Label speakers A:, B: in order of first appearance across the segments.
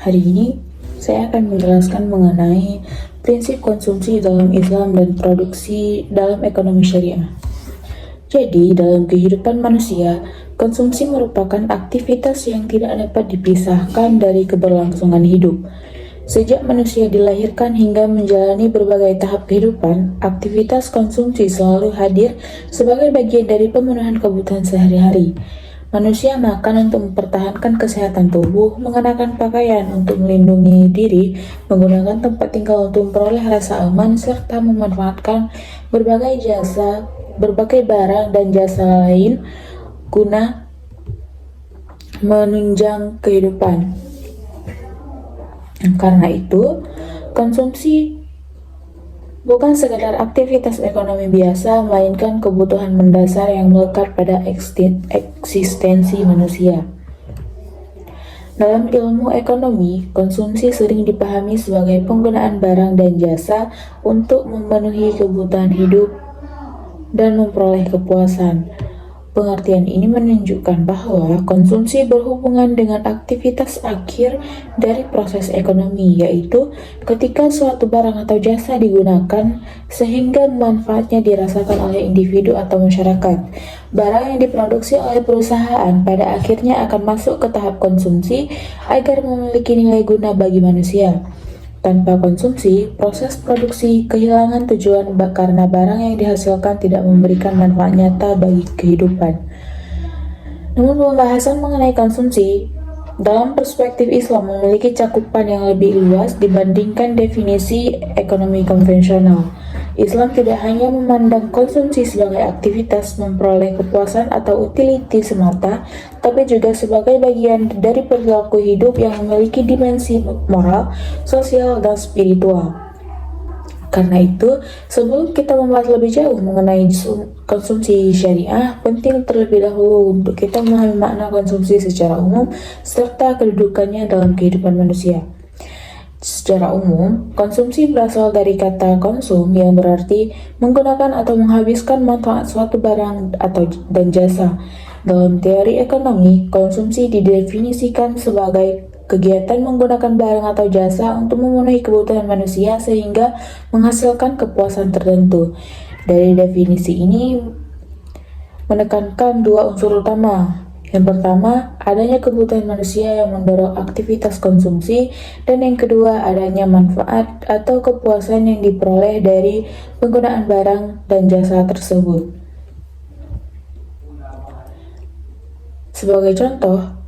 A: Hari ini saya akan menjelaskan mengenai prinsip konsumsi dalam Islam dan produksi dalam ekonomi syariah. Jadi, dalam kehidupan manusia, konsumsi merupakan aktivitas yang tidak dapat dipisahkan dari keberlangsungan hidup. Sejak manusia dilahirkan hingga menjalani berbagai tahap kehidupan, aktivitas konsumsi selalu hadir sebagai bagian dari pemenuhan kebutuhan sehari-hari. Manusia makan untuk mempertahankan kesehatan tubuh, mengenakan pakaian untuk melindungi diri, menggunakan tempat tinggal untuk memperoleh rasa aman, serta memanfaatkan berbagai barang dan jasa lain guna menunjang kehidupan. Karena itu, konsumsi bukan sekedar aktivitas ekonomi biasa, melainkan kebutuhan mendasar yang melekat pada eksistensi manusia. Dalam ilmu ekonomi, konsumsi sering dipahami sebagai penggunaan barang dan jasa untuk memenuhi kebutuhan hidup dan memperoleh kepuasan. Pengertian ini menunjukkan bahwa konsumsi berhubungan dengan aktivitas akhir dari proses ekonomi, yaitu ketika suatu barang atau jasa digunakan sehingga manfaatnya dirasakan oleh individu atau masyarakat. Barang yang diproduksi oleh perusahaan pada akhirnya akan masuk ke tahap konsumsi agar memiliki nilai guna bagi manusia. Tanpa konsumsi, proses produksi kehilangan tujuan karena barang yang dihasilkan tidak memberikan manfaat nyata bagi kehidupan. Namun pembahasan mengenai konsumsi dalam perspektif Islam memiliki cakupan yang lebih luas dibandingkan definisi ekonomi konvensional. Islam tidak hanya memandang konsumsi sebagai aktivitas memperoleh kepuasan atau utility semata, tapi juga sebagai bagian dari perilaku hidup yang memiliki dimensi moral, sosial, dan spiritual. Karena itu, sebelum kita membahas lebih jauh mengenai konsumsi syariah, penting terlebih dahulu untuk kita memahami makna konsumsi secara umum serta kedudukannya dalam kehidupan manusia. Secara umum, konsumsi berasal dari kata konsum yang berarti menggunakan atau menghabiskan manfaat suatu barang dan jasa. Dalam teori ekonomi, konsumsi didefinisikan sebagai kegiatan menggunakan barang atau jasa untuk memenuhi kebutuhan manusia sehingga menghasilkan kepuasan tertentu. Dari definisi ini menekankan dua unsur utama. Yang pertama, adanya kebutuhan manusia yang mendorong aktivitas konsumsi, dan yang kedua, adanya manfaat atau kepuasan yang diperoleh dari penggunaan barang dan jasa tersebut. Sebagai contoh,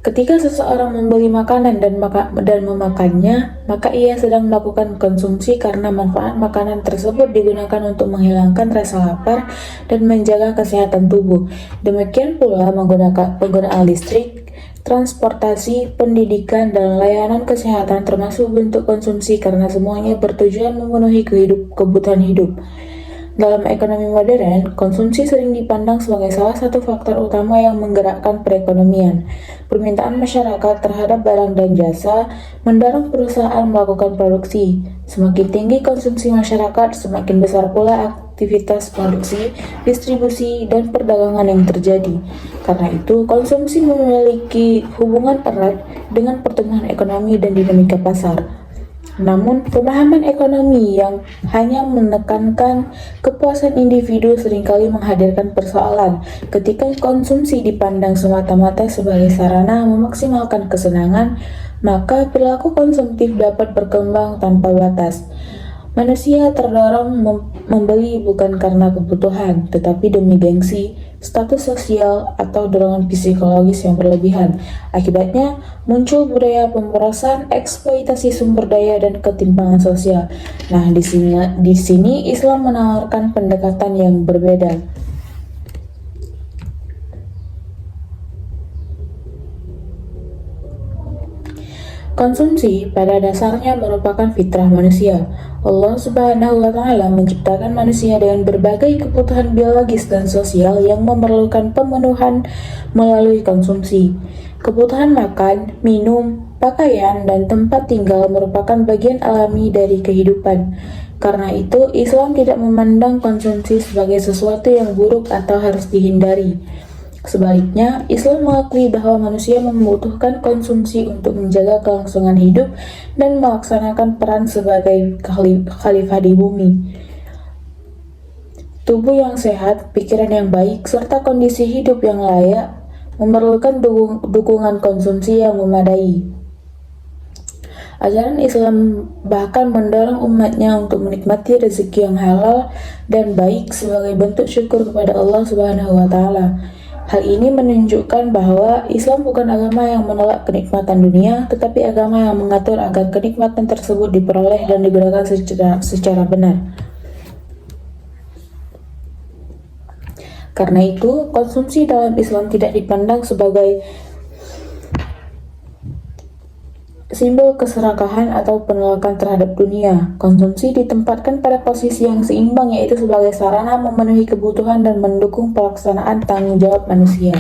A: ketika seseorang membeli makanan dan memakannya, maka ia sedang melakukan konsumsi karena manfaat makanan tersebut digunakan untuk menghilangkan rasa lapar dan menjaga kesehatan tubuh. Demikian pula penggunaan listrik, transportasi, pendidikan, dan layanan kesehatan termasuk bentuk konsumsi karena semuanya bertujuan memenuhi kebutuhan hidup. Dalam ekonomi modern, konsumsi sering dipandang sebagai salah satu faktor utama yang menggerakkan perekonomian. Permintaan masyarakat terhadap barang dan jasa mendorong perusahaan melakukan produksi. Semakin tinggi konsumsi masyarakat, semakin besar pula aktivitas produksi, distribusi, dan perdagangan yang terjadi. Karena itu, konsumsi memiliki hubungan erat dengan pertumbuhan ekonomi dan dinamika pasar. Namun, pemahaman ekonomi yang hanya menekankan kepuasan individu seringkali menghadirkan persoalan. Ketika konsumsi dipandang semata-mata sebagai sarana memaksimalkan kesenangan, maka perilaku konsumtif dapat berkembang tanpa batas. Manusia terdorong membeli bukan karena kebutuhan, tetapi demi gengsi, status sosial, atau dorongan psikologis yang berlebihan. Akibatnya, muncul budaya pemborosan, eksploitasi sumber daya, dan ketimpangan sosial. Nah, di sini Islam menawarkan pendekatan yang berbeda. Konsumsi pada dasarnya merupakan fitrah manusia. Allah Subhanahu wa Ta'ala menciptakan manusia dengan berbagai kebutuhan biologis dan sosial yang memerlukan pemenuhan melalui konsumsi. Kebutuhan makan, minum, pakaian, dan tempat tinggal merupakan bagian alami dari kehidupan. Karena itu, Islam tidak memandang konsumsi sebagai sesuatu yang buruk atau harus dihindari. Sebaliknya, Islam mengakui bahwa manusia membutuhkan konsumsi untuk menjaga kelangsungan hidup dan melaksanakan peran sebagai khalifah di bumi. Tubuh yang sehat, pikiran yang baik, serta kondisi hidup yang layak memerlukan dukungan konsumsi yang memadai. Ajaran Islam bahkan mendorong umatnya untuk menikmati rezeki yang halal dan baik sebagai bentuk syukur kepada Allah Subhanahu wa taala. Hal ini menunjukkan bahwa Islam bukan agama yang menolak kenikmatan dunia, tetapi agama yang mengatur agar kenikmatan tersebut diperoleh dan digunakan secara benar. Karena itu, konsumsi dalam Islam tidak dipandang sebagai simbol keserakahan atau penolakan terhadap dunia. Konsumsi ditempatkan pada posisi yang seimbang, yaitu sebagai sarana memenuhi kebutuhan dan mendukung pelaksanaan tanggung jawab manusia.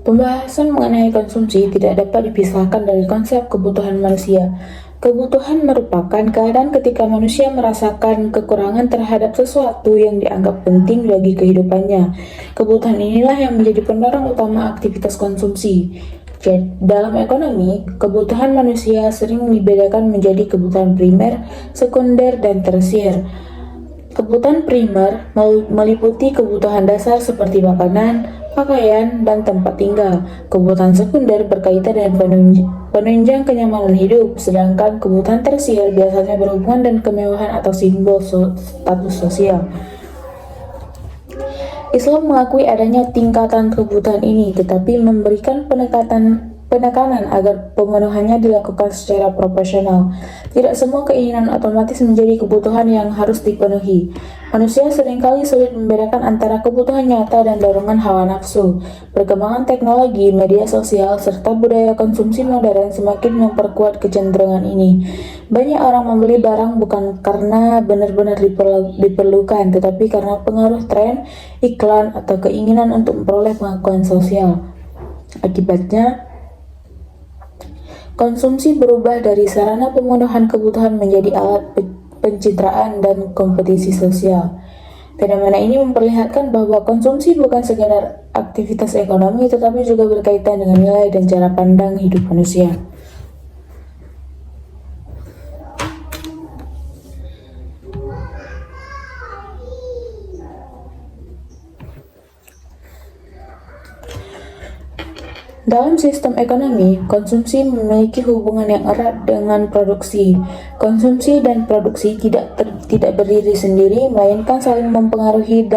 A: Pembahasan mengenai konsumsi tidak dapat dipisahkan dari konsep kebutuhan manusia. Kebutuhan merupakan keadaan ketika manusia merasakan kekurangan terhadap sesuatu yang dianggap penting bagi kehidupannya. Kebutuhan inilah yang menjadi pendorong utama aktivitas konsumsi. Dalam ekonomi, kebutuhan manusia sering dibedakan menjadi kebutuhan primer, sekunder, dan tersier. Kebutuhan primer meliputi kebutuhan dasar seperti makanan, pakaian, dan tempat tinggal. Kebutuhan sekunder berkaitan dengan penunjang kenyamanan hidup, sedangkan kebutuhan tersier biasanya berhubungan dengan kemewahan atau simbol status sosial. Islam mengakui adanya tingkatan kebutuhan ini, tetapi memberikan penekanan agar pemenuhannya dilakukan secara proporsional. Tidak semua keinginan otomatis menjadi kebutuhan yang harus dipenuhi. Manusia seringkali sulit membedakan antara kebutuhan nyata dan dorongan hawa nafsu. Perkembangan teknologi, media sosial, serta budaya konsumsi modern semakin memperkuat kecenderungan ini. Banyak orang membeli barang bukan karena benar-benar diperlukan, tetapi karena pengaruh tren, iklan, atau keinginan untuk memperoleh pengakuan sosial. Akibatnya, konsumsi berubah dari sarana pemenuhan kebutuhan menjadi alat pencitraan dan kompetisi sosial. Fenomena ini memperlihatkan bahwa konsumsi bukan sekadar aktivitas ekonomi, tetapi juga berkaitan dengan nilai dan cara pandang hidup manusia. Dalam sistem ekonomi, konsumsi memiliki hubungan yang erat dengan produksi. Konsumsi dan produksi tidak berdiri sendiri, melainkan saling mempengaruhi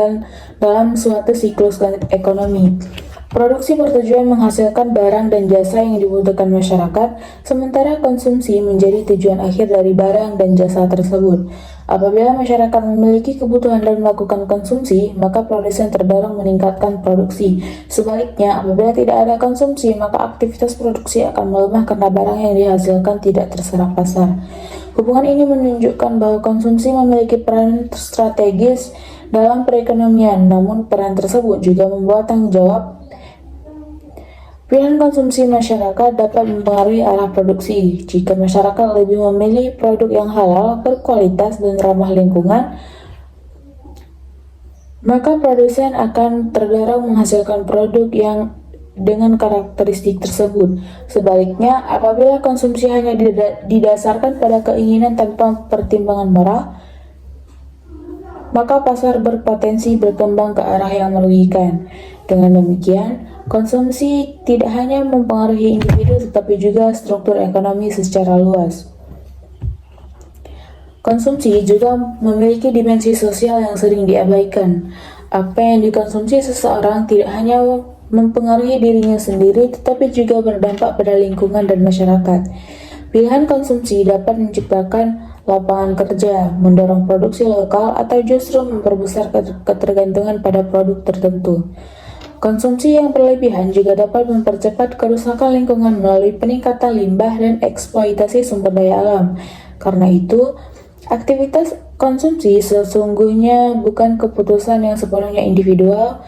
A: dalam suatu siklus ekonomi. Produksi bertujuan menghasilkan barang dan jasa yang dibutuhkan masyarakat, sementara konsumsi menjadi tujuan akhir dari barang dan jasa tersebut. Apabila masyarakat memiliki kebutuhan dan melakukan konsumsi, maka produsen terdorong meningkatkan produksi. Sebaliknya, apabila tidak ada konsumsi, maka aktivitas produksi akan melemah karena barang yang dihasilkan tidak terserap pasar. Hubungan ini menunjukkan bahwa konsumsi memiliki peran strategis dalam perekonomian, namun peran tersebut juga membawa tanggung jawab. Pilihan konsumsi masyarakat dapat mempengaruhi arah produksi. Jika masyarakat lebih memilih produk yang halal, berkualitas, dan ramah lingkungan, maka produsen akan terdorong menghasilkan produk yang dengan karakteristik tersebut. Sebaliknya, apabila konsumsi hanya didasarkan pada keinginan tanpa pertimbangan moral, maka pasar berpotensi berkembang ke arah yang merugikan. Dengan demikian, konsumsi tidak hanya mempengaruhi individu tetapi juga struktur ekonomi secara luas. Konsumsi juga memiliki dimensi sosial yang sering diabaikan. Apa yang dikonsumsi seseorang tidak hanya mempengaruhi dirinya sendiri tetapi juga berdampak pada lingkungan dan masyarakat. Pilihan konsumsi dapat menciptakan lapangan kerja, mendorong produksi lokal, atau justru memperbesar ketergantungan pada produk tertentu. Konsumsi yang berlebihan juga dapat mempercepat kerusakan lingkungan melalui peningkatan limbah dan eksploitasi sumber daya alam. Karena itu, aktivitas konsumsi sesungguhnya bukan keputusan yang sepenuhnya individual,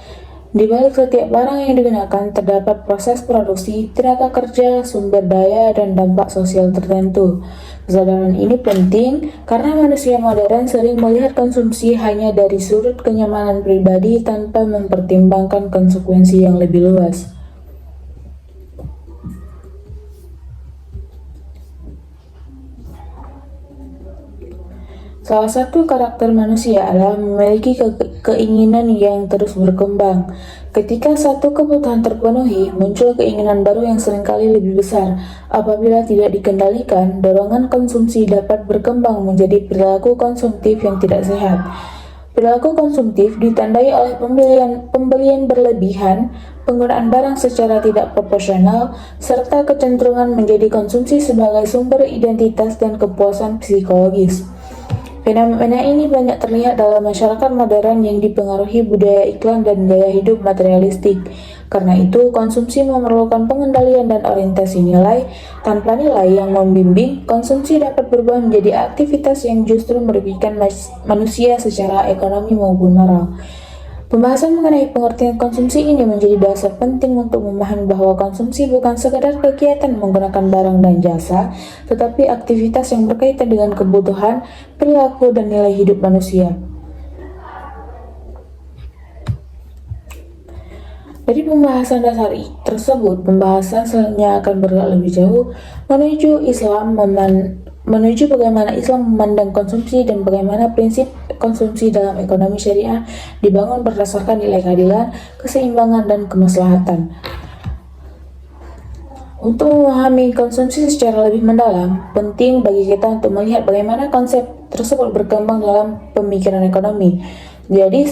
A: Di balik setiap barang yang digunakan terdapat proses produksi, tenaga kerja, sumber daya, dan dampak sosial tertentu. Kesadaran ini penting karena manusia modern sering melihat konsumsi hanya dari sudut kenyamanan pribadi tanpa mempertimbangkan konsekuensi yang lebih luas. Salah satu karakter manusia adalah memiliki keinginan yang terus berkembang. Ketika satu kebutuhan terpenuhi, muncul keinginan baru yang seringkali lebih besar. Apabila tidak dikendalikan, dorongan konsumsi dapat berkembang menjadi perilaku konsumtif yang tidak sehat. Perilaku konsumtif ditandai oleh pembelian berlebihan, penggunaan barang secara tidak proporsional, serta kecenderungan menjadi konsumsi sebagai sumber identitas dan kepuasan psikologis. Fenomena ini banyak terlihat dalam masyarakat modern yang dipengaruhi budaya iklan dan gaya hidup materialistik. Karena itu, konsumsi memerlukan pengendalian dan orientasi nilai. Tanpa nilai yang membimbing, konsumsi dapat berubah menjadi aktivitas yang justru merugikan manusia secara ekonomi maupun moral. Pembahasan mengenai pengertian konsumsi ini menjadi dasar penting untuk memahami bahwa konsumsi bukan sekadar kegiatan menggunakan barang dan jasa, tetapi aktivitas yang berkaitan dengan kebutuhan, perilaku, dan nilai hidup manusia. Dari pembahasan dasar tersebut, pembahasan selanjutnya akan bergerak lebih jauh menuju bagaimana Islam memandang konsumsi dan bagaimana prinsip konsumsi dalam ekonomi syariah dibangun berdasarkan nilai keadilan, keseimbangan, dan kemaslahatan. Untuk memahami konsumsi secara lebih mendalam, penting bagi kita untuk melihat bagaimana konsep tersebut berkembang dalam pemikiran ekonomi. Jadi,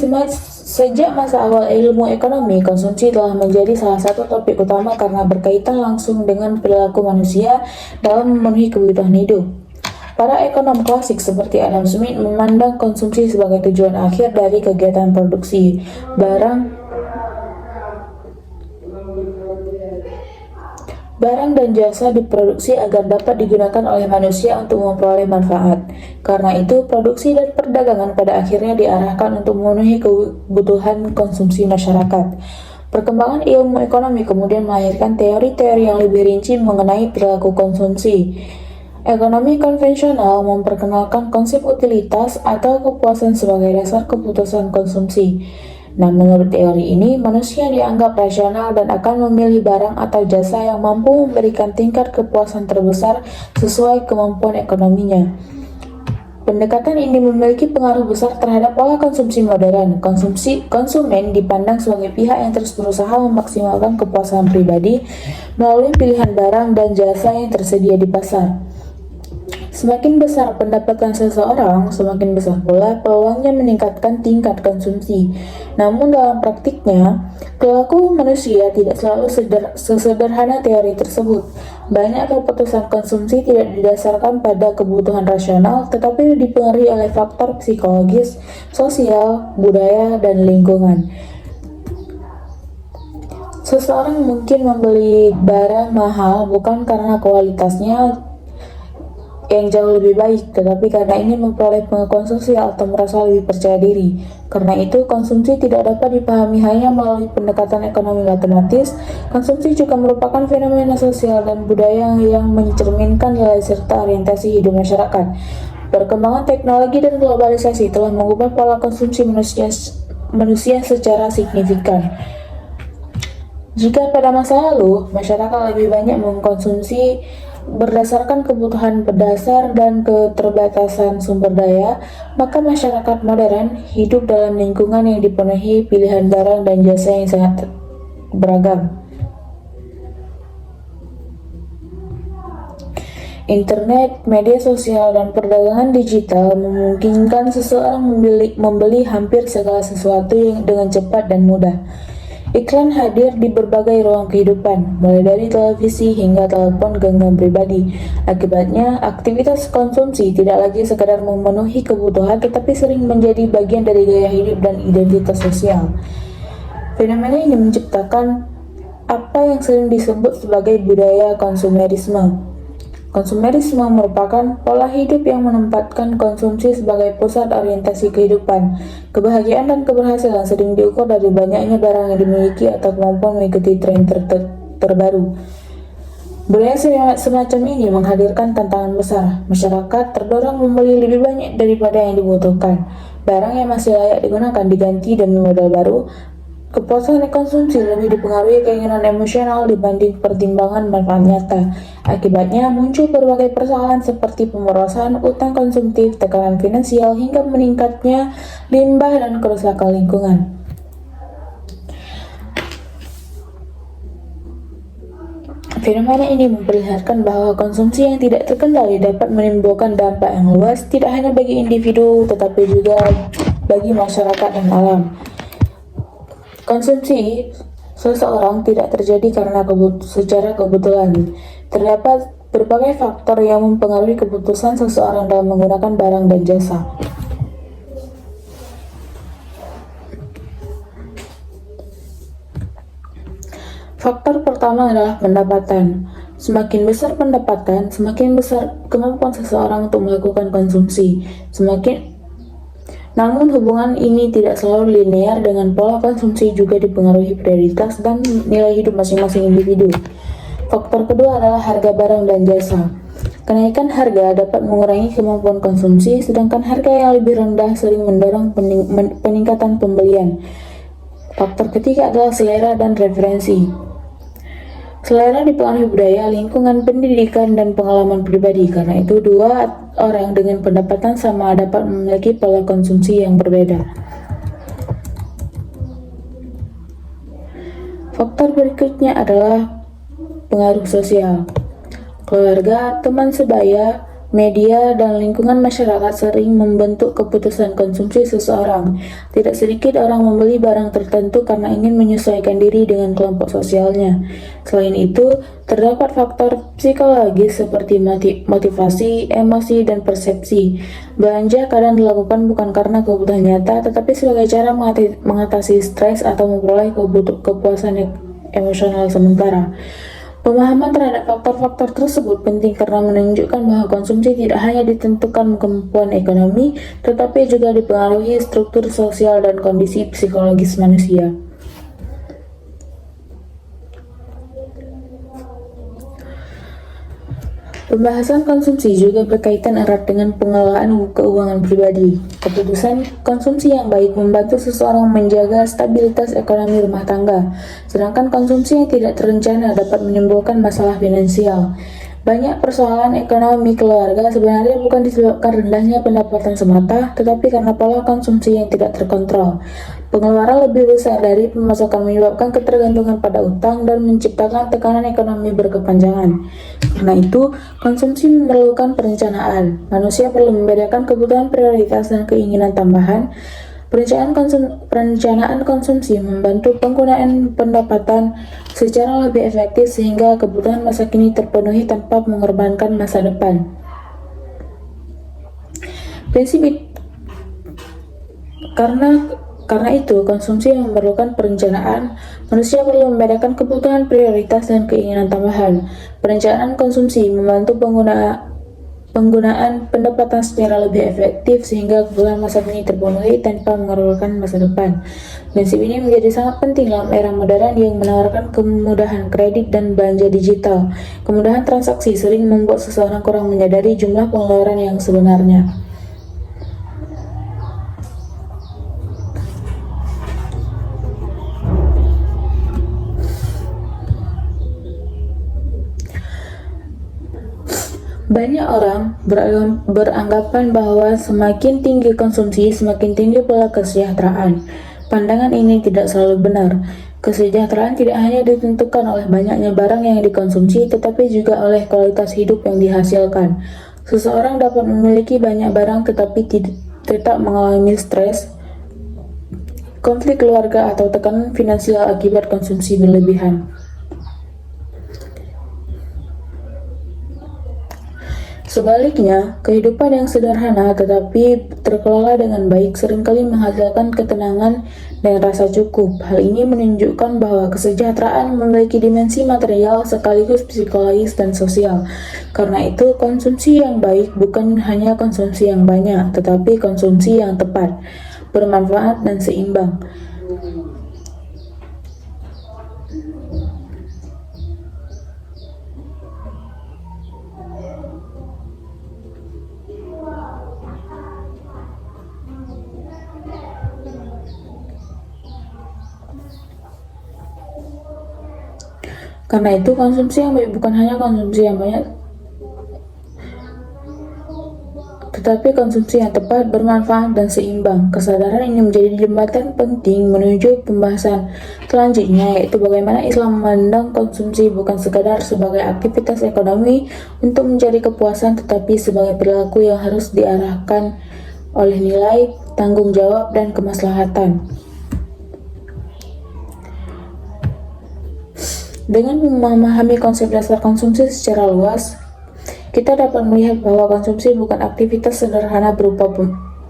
A: sejak masa awal ilmu ekonomi, konsumsi telah menjadi salah satu topik utama karena berkaitan langsung dengan perilaku manusia dalam memenuhi kebutuhan hidup. Para ekonom klasik seperti Adam Smith memandang konsumsi sebagai tujuan akhir dari kegiatan produksi. Barang dan jasa diproduksi agar dapat digunakan oleh manusia untuk memperoleh manfaat. Karena itu, produksi dan perdagangan pada akhirnya diarahkan untuk memenuhi kebutuhan konsumsi masyarakat. Perkembangan ilmu ekonomi kemudian melahirkan teori-teori yang lebih rinci mengenai perilaku konsumsi. Ekonomi konvensional memperkenalkan konsep utilitas atau kepuasan sebagai dasar keputusan konsumsi. Nah, menurut teori ini, manusia dianggap rasional dan akan memilih barang atau jasa yang mampu memberikan tingkat kepuasan terbesar sesuai kemampuan ekonominya. Pendekatan ini memiliki pengaruh besar terhadap pola konsumsi modern. Konsumen dipandang sebagai pihak yang terus berusaha memaksimalkan kepuasan pribadi melalui pilihan barang dan jasa yang tersedia di pasar. Semakin besar pendapatan seseorang, semakin besar pula peluangnya meningkatkan tingkat konsumsi. Namun dalam praktiknya, perilaku manusia tidak selalu sesederhana teori tersebut. Banyak keputusan konsumsi tidak didasarkan pada kebutuhan rasional, tetapi dipengaruhi oleh faktor psikologis, sosial, budaya, dan lingkungan. Seseorang mungkin membeli barang mahal bukan karena kualitasnya yang jauh lebih baik, tetapi karena ingin memperoleh pengakuan sosial atau merasa lebih percaya diri. Karena itu, konsumsi tidak dapat dipahami hanya melalui pendekatan ekonomi matematis. Konsumsi juga merupakan fenomena sosial dan budaya yang mencerminkan nilai serta orientasi hidup masyarakat. Perkembangan teknologi dan globalisasi telah mengubah pola konsumsi manusia secara signifikan. Jika pada masa lalu, masyarakat lebih banyak mengkonsumsi berdasarkan kebutuhan berdasar dan keterbatasan sumber daya, maka masyarakat modern hidup dalam lingkungan yang dipenuhi pilihan barang dan jasa yang sangat beragam. Internet, media sosial, dan perdagangan digital memungkinkan seseorang membeli hampir segala sesuatu dengan cepat dan mudah. Iklan hadir di berbagai ruang kehidupan, mulai dari televisi hingga telepon genggam pribadi. Akibatnya, aktivitas konsumsi tidak lagi sekadar memenuhi kebutuhan, tetapi sering menjadi bagian dari gaya hidup dan identitas sosial. Fenomena ini menciptakan apa yang sering disebut sebagai budaya konsumerisme. Konsumerisme merupakan pola hidup yang menempatkan konsumsi sebagai pusat orientasi kehidupan. Kebahagiaan dan keberhasilan sering diukur dari banyaknya barang yang dimiliki atau kemampuan mengikuti tren terbaru. Budaya semacam ini menghadirkan tantangan besar. Masyarakat terdorong membeli lebih banyak daripada yang dibutuhkan. Barang yang masih layak digunakan diganti demi model baru. Kepuasan konsumsi lebih dipengaruhi keinginan emosional dibanding pertimbangan manfaat nyata. Akibatnya muncul berbagai persoalan seperti pemborosan, utang konsumtif, tekanan finansial, hingga meningkatnya limbah dan kerusakan lingkungan. Fenomena ini memperlihatkan bahwa konsumsi yang tidak terkendali dapat menimbulkan dampak yang luas tidak hanya bagi individu tetapi juga bagi masyarakat dan alam. Konsumsi seseorang tidak terjadi karena secara kebetulan. Terdapat berbagai faktor yang mempengaruhi keputusan seseorang dalam menggunakan barang dan jasa. Faktor pertama adalah pendapatan. Semakin besar pendapatan, semakin besar kemampuan seseorang untuk melakukan konsumsi. Namun hubungan ini tidak selalu linear, dengan pola konsumsi juga dipengaruhi prioritas dan nilai hidup masing-masing individu. Faktor kedua adalah harga barang dan jasa. Kenaikan harga dapat mengurangi kemampuan konsumsi, sedangkan harga yang lebih rendah sering mendorong peningkatan pembelian. Faktor ketiga adalah selera dan referensi. Selera dipengaruhi budaya, lingkungan, pendidikan, dan pengalaman pribadi. Karena itu, dua orang dengan pendapatan sama dapat memiliki pola konsumsi yang berbeda. Faktor berikutnya adalah pengaruh sosial. Keluarga, teman sebaya, media, dan lingkungan masyarakat sering membentuk keputusan konsumsi seseorang. Tidak sedikit orang membeli barang tertentu karena ingin menyesuaikan diri dengan kelompok sosialnya. Selain itu, terdapat faktor psikologis seperti motivasi, emosi, dan persepsi. Belanja kadang dilakukan bukan karena kebutuhan nyata, tetapi sebagai cara mengatasi stres atau memperoleh kepuasan emosional sementara. Pemahaman terhadap faktor-faktor tersebut penting karena menunjukkan bahwa konsumsi tidak hanya ditentukan kemampuan ekonomi, tetapi juga dipengaruhi struktur sosial dan kondisi psikologis manusia. Pembahasan konsumsi juga berkaitan erat dengan pengelolaan keuangan pribadi. Keputusan konsumsi yang baik membantu seseorang menjaga stabilitas ekonomi rumah tangga, sedangkan konsumsi yang tidak terencana dapat menimbulkan masalah finansial. Banyak persoalan ekonomi keluarga sebenarnya bukan disebabkan rendahnya pendapatan semata, tetapi karena pola konsumsi yang tidak terkontrol. Pengeluaran lebih besar dari pemasukan menyebabkan ketergantungan pada utang dan menciptakan tekanan ekonomi berkepanjangan. Karena itu, konsumsi memerlukan perencanaan. Manusia perlu membedakan kebutuhan prioritas dan keinginan tambahan. Perencanaan konsumsi membantu penggunaan pendapatan secara lebih efektif sehingga kebutuhan masa kini terpenuhi tanpa mengorbankan masa depan. Karena itu, konsumsi memerlukan perencanaan. Manusia perlu membedakan kebutuhan prioritas dan keinginan tambahan. Perencanaan konsumsi membantu penggunaan pendapatan secara lebih efektif sehingga kebutuhan masa kini terpenuhi tanpa mengorbankan masa depan. Prinsip ini menjadi sangat penting dalam era modern yang menawarkan kemudahan kredit dan belanja digital. Kemudahan transaksi sering membuat seseorang kurang menyadari jumlah pengeluaran yang sebenarnya. Banyak orang beranggapan bahwa semakin tinggi konsumsi, semakin tinggi pula kesejahteraan. Pandangan ini tidak selalu benar. Kesejahteraan tidak hanya ditentukan oleh banyaknya barang yang dikonsumsi, tetapi juga oleh kualitas hidup yang dihasilkan. Seseorang dapat memiliki banyak barang tetapi tetap mengalami stres, konflik keluarga, atau tekanan finansial akibat konsumsi berlebihan. Sebaliknya, kehidupan yang sederhana tetapi terkelola dengan baik seringkali menghasilkan ketenangan dan rasa cukup. Hal ini menunjukkan bahwa kesejahteraan memiliki dimensi material sekaligus psikologis dan sosial. Karena itu, konsumsi yang baik bukan hanya konsumsi yang banyak, tetapi konsumsi yang tepat, bermanfaat, dan seimbang. Karena itu, konsumsi yang baik bukan hanya konsumsi yang banyak, tetapi konsumsi yang tepat, bermanfaat, dan seimbang. Kesadaran ini menjadi jembatan penting menuju pembahasan selanjutnya, yaitu bagaimana Islam memandang konsumsi bukan sekadar sebagai aktivitas ekonomi untuk mencari kepuasan, tetapi sebagai perilaku yang harus diarahkan oleh nilai, tanggung jawab, dan kemaslahatan. Dengan memahami konsep dasar konsumsi secara luas, kita dapat melihat bahwa konsumsi bukan aktivitas sederhana berupa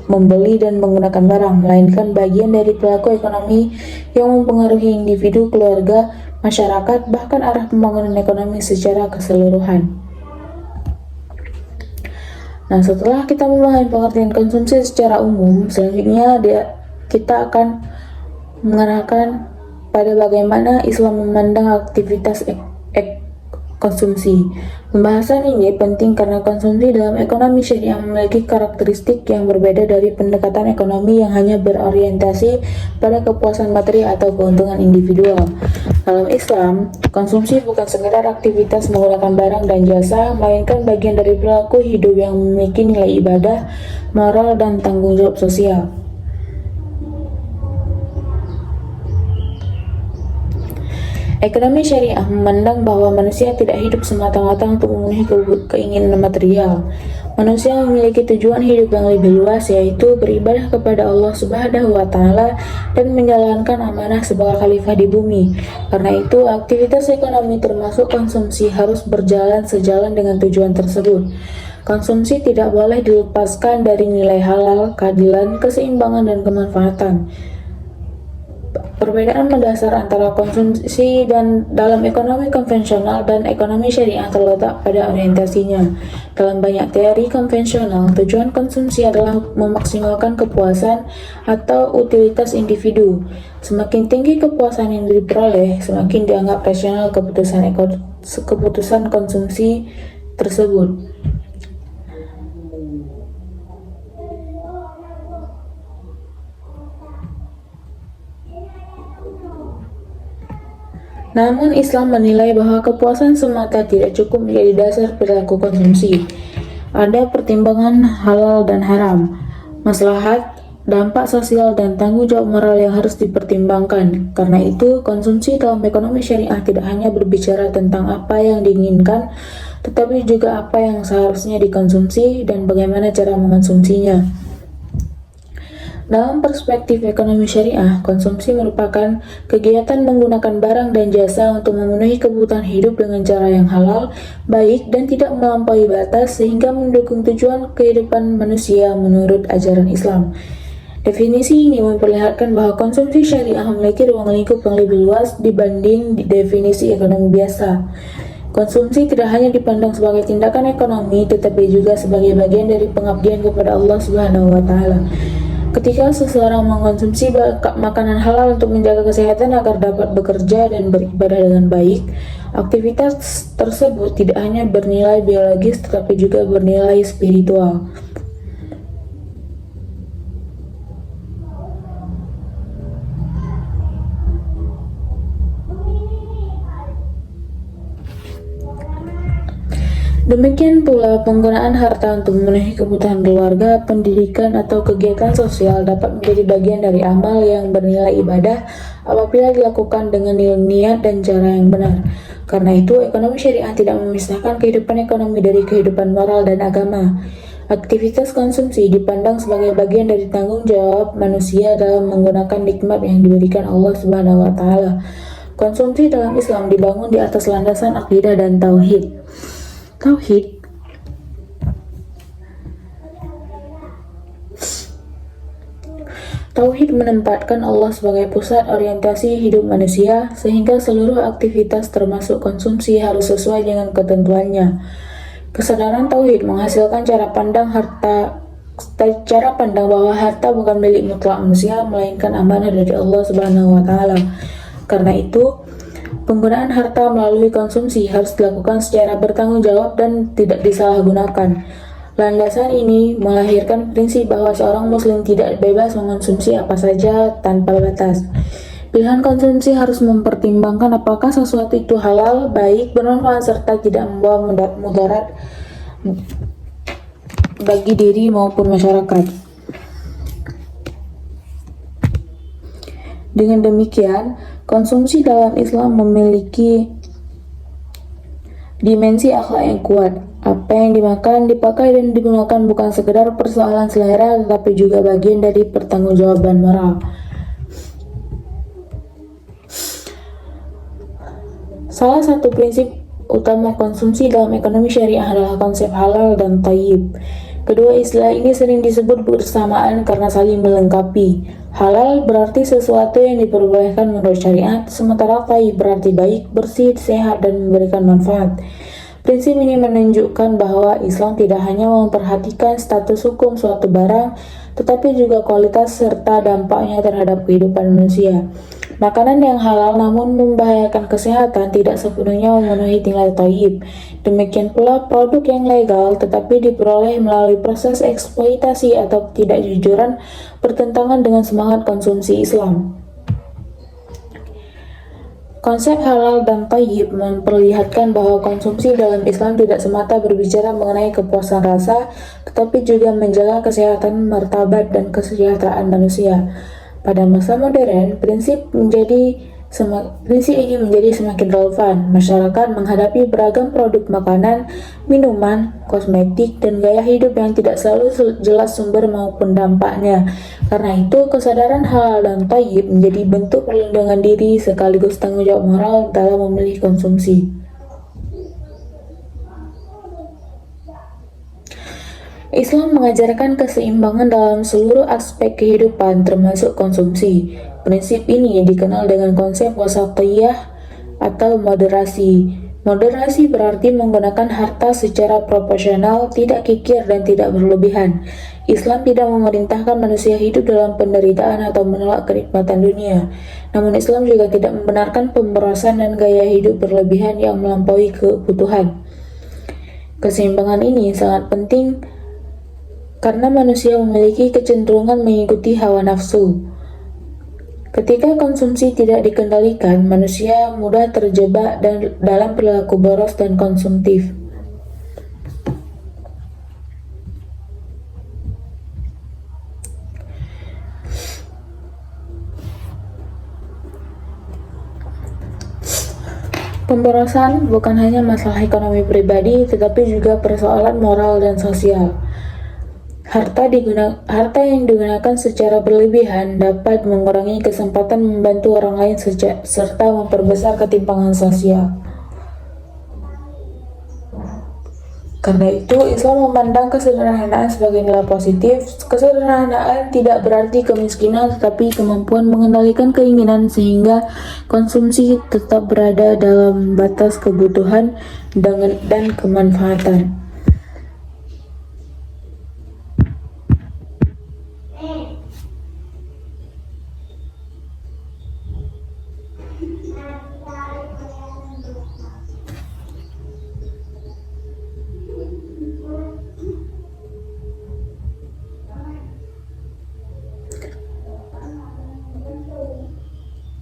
A: membeli dan menggunakan barang, melainkan bagian dari perilaku ekonomi yang mempengaruhi individu, keluarga, masyarakat, bahkan arah pembangunan ekonomi secara keseluruhan. Nah, setelah kita memahami pengertian konsumsi secara umum, selanjutnya kita akan mengarahkan pada bagaimana Islam memandang aktivitas konsumsi. Pembahasan ini penting karena konsumsi dalam ekonomi syariah memiliki karakteristik yang berbeda dari pendekatan ekonomi yang hanya berorientasi pada kepuasan materi atau keuntungan individual. Dalam Islam, konsumsi bukan sekedar aktivitas menggunakan barang dan jasa, melainkan bagian dari perilaku hidup yang memiliki nilai ibadah, moral, dan tanggung jawab sosial. Ekonomi syariah memandang bahwa manusia tidak hidup semata-mata untuk memenuhi keinginan material. Manusia memiliki tujuan hidup yang lebih luas, yaitu beribadah kepada Allah Subhanahu wa Ta'ala dan menjalankan amanah sebagai khalifah di bumi. Karena itu, aktivitas ekonomi termasuk konsumsi harus berjalan sejalan dengan tujuan tersebut. Konsumsi tidak boleh dilepaskan dari nilai halal, keadilan, keseimbangan, dan kemanfaatan. Perbedaan mendasar antara konsumsi dan dalam ekonomi konvensional dan ekonomi syariah terletak pada orientasinya. Dalam banyak teori konvensional, tujuan konsumsi adalah memaksimalkan kepuasan atau utilitas individu. Semakin tinggi kepuasan yang diperoleh, semakin dianggap rasional keputusan konsumsi tersebut. Namun Islam menilai bahwa kepuasan semata tidak cukup menjadi dasar perilaku konsumsi. Ada pertimbangan halal dan haram, maslahat, dampak sosial, dan tanggung jawab moral yang harus dipertimbangkan. Karena itu, konsumsi dalam ekonomi syariah tidak hanya berbicara tentang apa yang diinginkan, tetapi juga apa yang seharusnya dikonsumsi dan bagaimana cara mengonsumsinya. Dalam perspektif ekonomi syariah, konsumsi merupakan kegiatan menggunakan barang dan jasa untuk memenuhi kebutuhan hidup dengan cara yang halal, baik, dan tidak melampaui batas sehingga mendukung tujuan kehidupan manusia menurut ajaran Islam. Definisi ini memperlihatkan bahwa konsumsi syariah memiliki ruang lingkup yang lebih luas dibanding definisi ekonomi biasa. Konsumsi tidak hanya dipandang sebagai tindakan ekonomi, tetapi juga sebagai bagian dari pengabdian kepada Allah Subhanahu wa Ta'ala. Ketika seseorang mengkonsumsi makanan halal untuk menjaga kesehatan agar dapat bekerja dan beribadah dengan baik, aktivitas tersebut tidak hanya bernilai biologis tetapi juga bernilai spiritual. Demikian pula penggunaan harta untuk memenuhi kebutuhan keluarga, pendidikan, atau kegiatan sosial dapat menjadi bagian dari amal yang bernilai ibadah apabila dilakukan dengan niat dan cara yang benar. Karena itu, ekonomi syariah tidak memisahkan kehidupan ekonomi dari kehidupan moral dan agama. Aktivitas konsumsi dipandang sebagai bagian dari tanggung jawab manusia dalam menggunakan nikmat yang diberikan Allah Subhanahu wa Ta'ala. Konsumsi dalam Islam dibangun di atas landasan akidah dan tauhid. Tauhid Tauhid menempatkan Allah sebagai pusat orientasi hidup manusia, sehingga seluruh aktivitas termasuk konsumsi harus sesuai dengan ketentuannya. Kesadaran tauhid menghasilkan cara pandang bahwa harta bukan milik mutlak manusia, melainkan amanah dari Allah Subhanahu wa taala. Karena itu, penggunaan harta melalui konsumsi harus dilakukan secara bertanggung jawab dan tidak disalahgunakan. Landasan ini melahirkan prinsip bahwa seorang muslim tidak bebas mengonsumsi apa saja tanpa batas. Pilihan konsumsi harus mempertimbangkan apakah sesuatu itu halal, baik, bermanfaat, serta tidak membawa mudarat bagi diri maupun masyarakat. Dengan demikian, konsumsi dalam Islam memiliki dimensi akhlak yang kuat. Apa yang dimakan, dipakai, dan digunakan bukan sekedar persoalan selera, tetapi juga bagian dari pertanggungjawaban moral. Salah satu prinsip utama konsumsi dalam ekonomi syariah adalah konsep halal dan thayyib. Kedua istilah ini sering disebut bersamaan karena saling melengkapi. Halal berarti sesuatu yang diperbolehkan menurut syariat, sementara thayyib berarti baik, bersih, sehat, dan memberikan manfaat. Prinsip ini menunjukkan bahwa Islam tidak hanya memperhatikan status hukum suatu barang, tetapi juga kualitas serta dampaknya terhadap kehidupan manusia. Makanan yang halal namun membahayakan kesehatan tidak sepenuhnya memenuhi nilai thayyib. Demikian pula produk yang legal tetapi diperoleh melalui proses eksploitasi atau ketidakjujuran bertentangan dengan semangat konsumsi Islam. Konsep halal dan thayyib memperlihatkan bahwa konsumsi dalam Islam tidak semata berbicara mengenai kepuasan rasa, tetapi juga menjaga kesehatan, martabat, dan kesejahteraan manusia. Pada masa modern, prinsip ini menjadi semakin relevan. Masyarakat menghadapi beragam produk makanan, minuman, kosmetik, dan gaya hidup yang tidak selalu jelas sumber maupun dampaknya. Karena itu, kesadaran halal dan thayyib menjadi bentuk perlindungan diri sekaligus tanggung jawab moral dalam memilih konsumsi. Islam mengajarkan keseimbangan dalam seluruh aspek kehidupan, termasuk konsumsi. Prinsip ini dikenal dengan konsep wasatiyah atau moderasi. Moderasi berarti menggunakan harta secara proporsional, tidak kikir dan tidak berlebihan. Islam tidak memerintahkan manusia hidup dalam penderitaan atau menolak kenikmatan dunia. Namun Islam juga tidak membenarkan pemborosan dan gaya hidup berlebihan yang melampaui kebutuhan. Keseimbangan ini sangat penting karena manusia memiliki kecenderungan mengikuti hawa nafsu. Ketika konsumsi tidak dikendalikan, manusia mudah terjebak dalam perilaku boros dan konsumtif. Pemborosan bukan hanya masalah ekonomi pribadi, tetapi juga persoalan moral dan sosial. Harta yang digunakan secara berlebihan dapat mengurangi kesempatan membantu orang lain serta memperbesar ketimpangan sosial. Karena itu, Islam memandang kesederhanaan sebagai nilai positif. Kesederhanaan tidak berarti kemiskinan, tetapi kemampuan mengendalikan keinginan sehingga konsumsi tetap berada dalam batas kebutuhan dan kemanfaatan.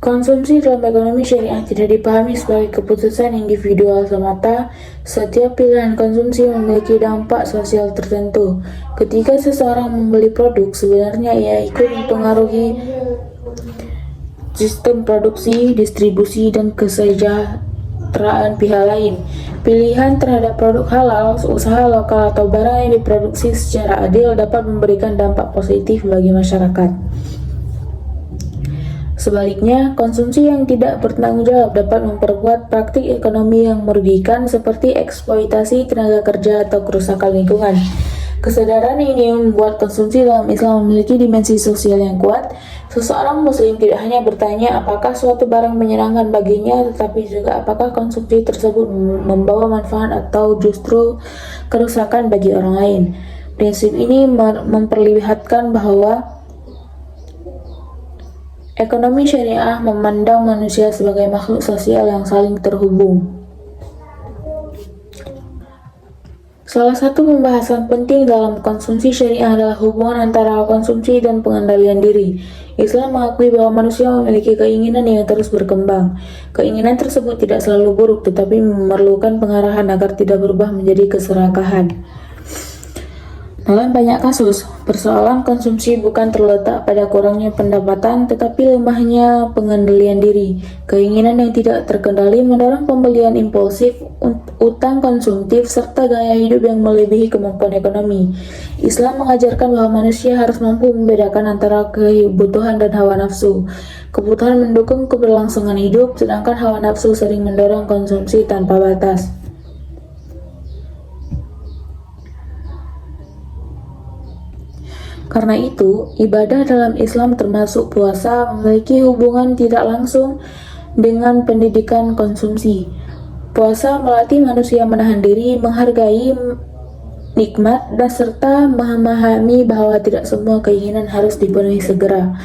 A: Konsumsi dalam ekonomi syariah tidak dipahami sebagai keputusan individual semata. Setiap pilihan konsumsi memiliki dampak sosial tertentu. Ketika seseorang membeli produk, sebenarnya ia ikut mempengaruhi sistem produksi, distribusi, dan kesejahteraan pihak lain. Pilihan terhadap produk halal, usaha lokal, atau barang yang diproduksi secara adil dapat memberikan dampak positif bagi masyarakat. Sebaliknya, konsumsi yang tidak bertanggung jawab dapat memperkuat praktik ekonomi yang merugikan seperti eksploitasi tenaga kerja atau kerusakan lingkungan. Kesadaran ini membuat konsumsi dalam Islam memiliki dimensi sosial yang kuat. Seseorang muslim tidak hanya bertanya apakah suatu barang menyenangkan baginya, tetapi juga apakah konsumsi tersebut membawa manfaat atau justru kerusakan bagi orang lain. Prinsip ini memperlihatkan bahwa ekonomi syariah memandang manusia sebagai makhluk sosial yang saling terhubung. Salah satu pembahasan penting dalam konsumsi syariah adalah hubungan antara konsumsi dan pengendalian diri. Islam mengakui bahwa manusia memiliki keinginan yang terus berkembang. Keinginan tersebut tidak selalu buruk, tetapi memerlukan pengarahan agar tidak berubah menjadi keserakahan. Dalam banyak kasus, persoalan konsumsi bukan terletak pada kurangnya pendapatan, tetapi lemahnya pengendalian diri. Keinginan yang tidak terkendali mendorong pembelian impulsif, utang konsumtif, serta gaya hidup yang melebihi kemampuan ekonomi. Islam mengajarkan bahwa manusia harus mampu membedakan antara kebutuhan dan hawa nafsu. Kebutuhan mendukung keberlangsungan hidup, sedangkan hawa nafsu sering mendorong konsumsi tanpa batas. Karena itu, ibadah dalam Islam termasuk puasa memiliki hubungan tidak langsung dengan pendidikan konsumsi. Puasa melatih manusia menahan diri, menghargai nikmat, dan serta memahami bahwa tidak semua keinginan harus dipenuhi segera.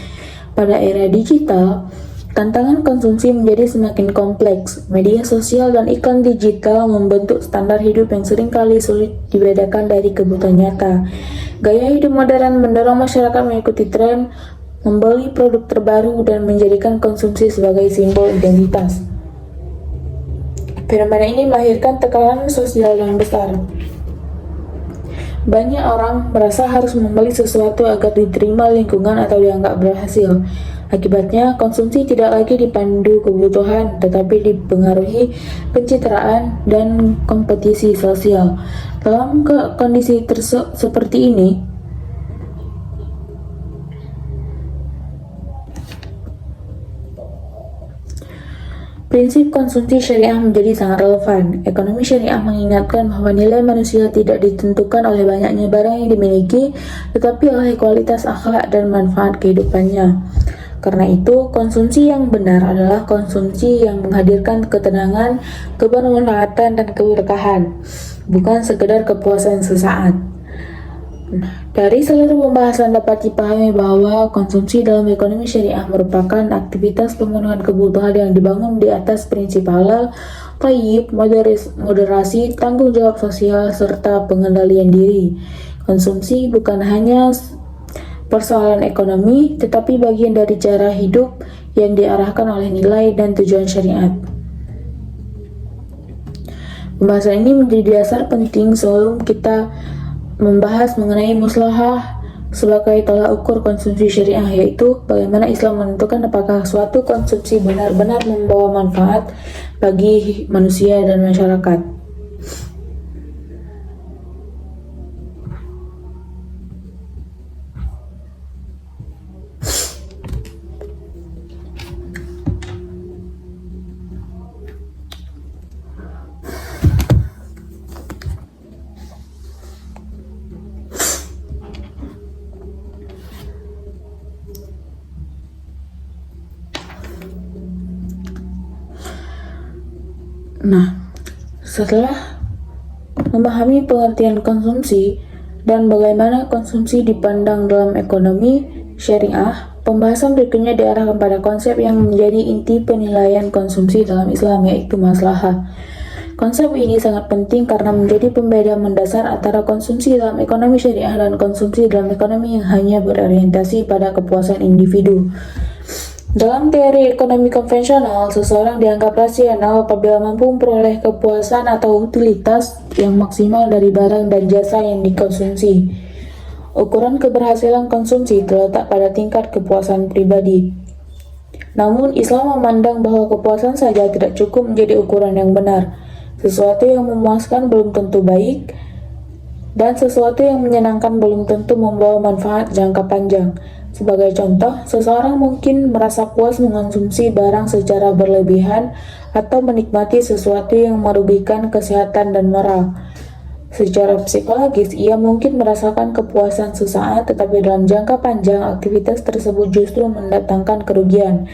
A: Pada era digital, tantangan konsumsi menjadi semakin kompleks. Media sosial dan iklan digital membentuk standar hidup yang seringkali sulit dibedakan dari kebutuhan nyata. Gaya hidup modern mendorong masyarakat mengikuti tren, membeli produk terbaru, dan menjadikan konsumsi sebagai simbol identitas. Fenomena ini melahirkan tekanan sosial yang besar. Banyak orang merasa harus membeli sesuatu agar diterima lingkungan atau dianggap berhasil. Akibatnya, konsumsi tidak lagi dipandu kebutuhan, tetapi dipengaruhi pencitraan dan kompetisi sosial. Dalam kondisi seperti ini, prinsip konsumsi syariah menjadi sangat relevan. Ekonomi syariah mengingatkan bahwa nilai manusia tidak ditentukan oleh banyaknya barang yang dimiliki, tetapi oleh kualitas akhlak dan manfaat kehidupannya. Karena itu, konsumsi yang benar adalah konsumsi yang menghadirkan ketenangan, kebermanfaatan, dan keberkahan, bukan sekedar kepuasan sesaat. Dari seluruh pembahasan dapat dipahami bahwa konsumsi dalam ekonomi syariah merupakan aktivitas pemenuhan kebutuhan yang dibangun di atas prinsip halal, thayyib, moderasi, tanggung jawab sosial, serta pengendalian diri. Konsumsi bukan hanya persoalan ekonomi, tetapi bagian dari cara hidup yang diarahkan oleh nilai dan tujuan syariat. Pembahasan ini menjadi dasar penting sebelum kita membahas mengenai muslahah sebagai tolak ukur konsumsi syariah, yaitu bagaimana Islam menentukan apakah suatu konsumsi benar-benar membawa manfaat bagi manusia dan masyarakat. Nah, setelah memahami pengertian konsumsi dan bagaimana konsumsi dipandang dalam ekonomi syariah, pembahasan berikutnya diarahkan pada konsep yang menjadi inti penilaian konsumsi dalam Islam, yaitu maslahah. Konsep ini sangat penting karena menjadi pembeda mendasar antara konsumsi dalam ekonomi syariah dan konsumsi dalam ekonomi yang hanya berorientasi pada kepuasan individu. Dalam teori ekonomi konvensional, seseorang dianggap rasional apabila mampu memperoleh kepuasan atau utilitas yang maksimal dari barang dan jasa yang dikonsumsi. Ukuran keberhasilan konsumsi terletak pada tingkat kepuasan pribadi. Namun, Islam memandang bahwa kepuasan saja tidak cukup menjadi ukuran yang benar. Sesuatu yang memuaskan belum tentu baik, dan sesuatu yang menyenangkan belum tentu membawa manfaat jangka panjang. Sebagai contoh, seseorang mungkin merasa puas mengonsumsi barang secara berlebihan atau menikmati sesuatu yang merugikan kesehatan dan moral. Secara psikologis, ia mungkin merasakan kepuasan sesaat, tetapi dalam jangka panjang, aktivitas tersebut justru mendatangkan kerugian.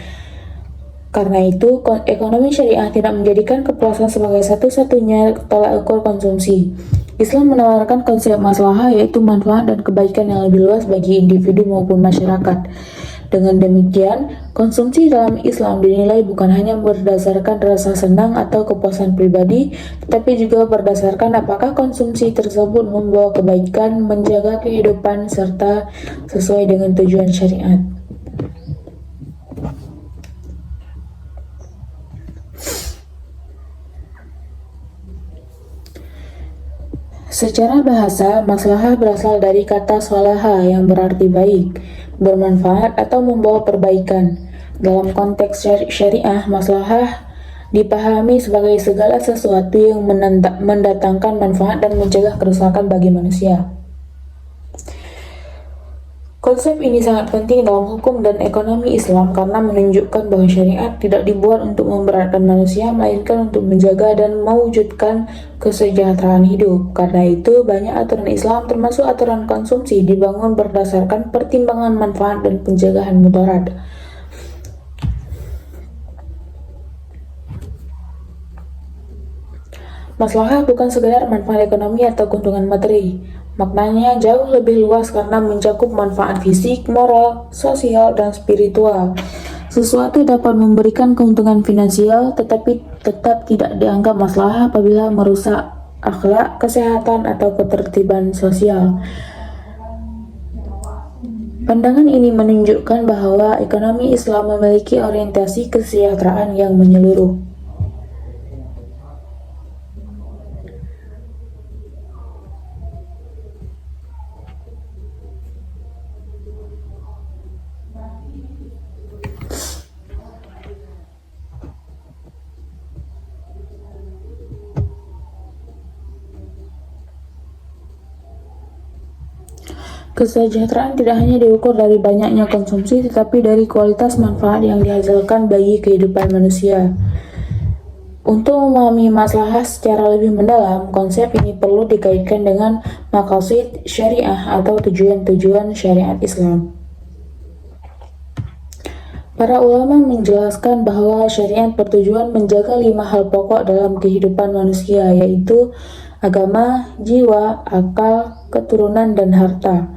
A: Karena itu, ekonomi syariah tidak menjadikan kepuasan sebagai satu-satunya tolak ukur konsumsi. Islam menawarkan konsep maslahah, yaitu manfaat dan kebaikan yang lebih luas bagi individu maupun masyarakat. Dengan demikian, konsumsi dalam Islam dinilai bukan hanya berdasarkan rasa senang atau kepuasan pribadi, tetapi juga berdasarkan apakah konsumsi tersebut membawa kebaikan, menjaga kehidupan, serta sesuai dengan tujuan syariat. Secara bahasa, maslahah berasal dari kata salaha yang berarti baik, bermanfaat, atau membawa perbaikan. Dalam konteks syariah, maslahah dipahami sebagai segala sesuatu yang mendatangkan manfaat dan mencegah kerusakan bagi manusia. Konsep ini sangat penting dalam hukum dan ekonomi Islam karena menunjukkan bahwa syariat tidak dibuat untuk memberatkan manusia, melainkan untuk menjaga dan mewujudkan kesejahteraan hidup. Karena itu, banyak aturan Islam, termasuk aturan konsumsi, dibangun berdasarkan pertimbangan manfaat dan pencegahan mudarat. Maslahah bukan sekedar manfaat ekonomi atau keuntungan materi. Maknanya jauh lebih luas karena mencakup manfaat fisik, moral, sosial, dan spiritual. Sesuatu dapat memberikan keuntungan finansial, tetapi tetap tidak dianggap maslahah apabila merusak akhlak, kesehatan, atau ketertiban sosial. Pandangan ini menunjukkan bahwa ekonomi Islam memiliki orientasi kesejahteraan yang menyeluruh. Kesejahteraan tidak hanya diukur dari banyaknya konsumsi, tetapi dari kualitas manfaat yang dihasilkan bagi kehidupan manusia. Untuk memahami maslahah secara lebih mendalam, konsep ini perlu dikaitkan dengan maqasid syariah atau tujuan-tujuan syariat Islam. Para ulama menjelaskan bahwa syariat bertujuan menjaga 5 hal pokok dalam kehidupan manusia, yaitu agama, jiwa, akal, keturunan, dan harta.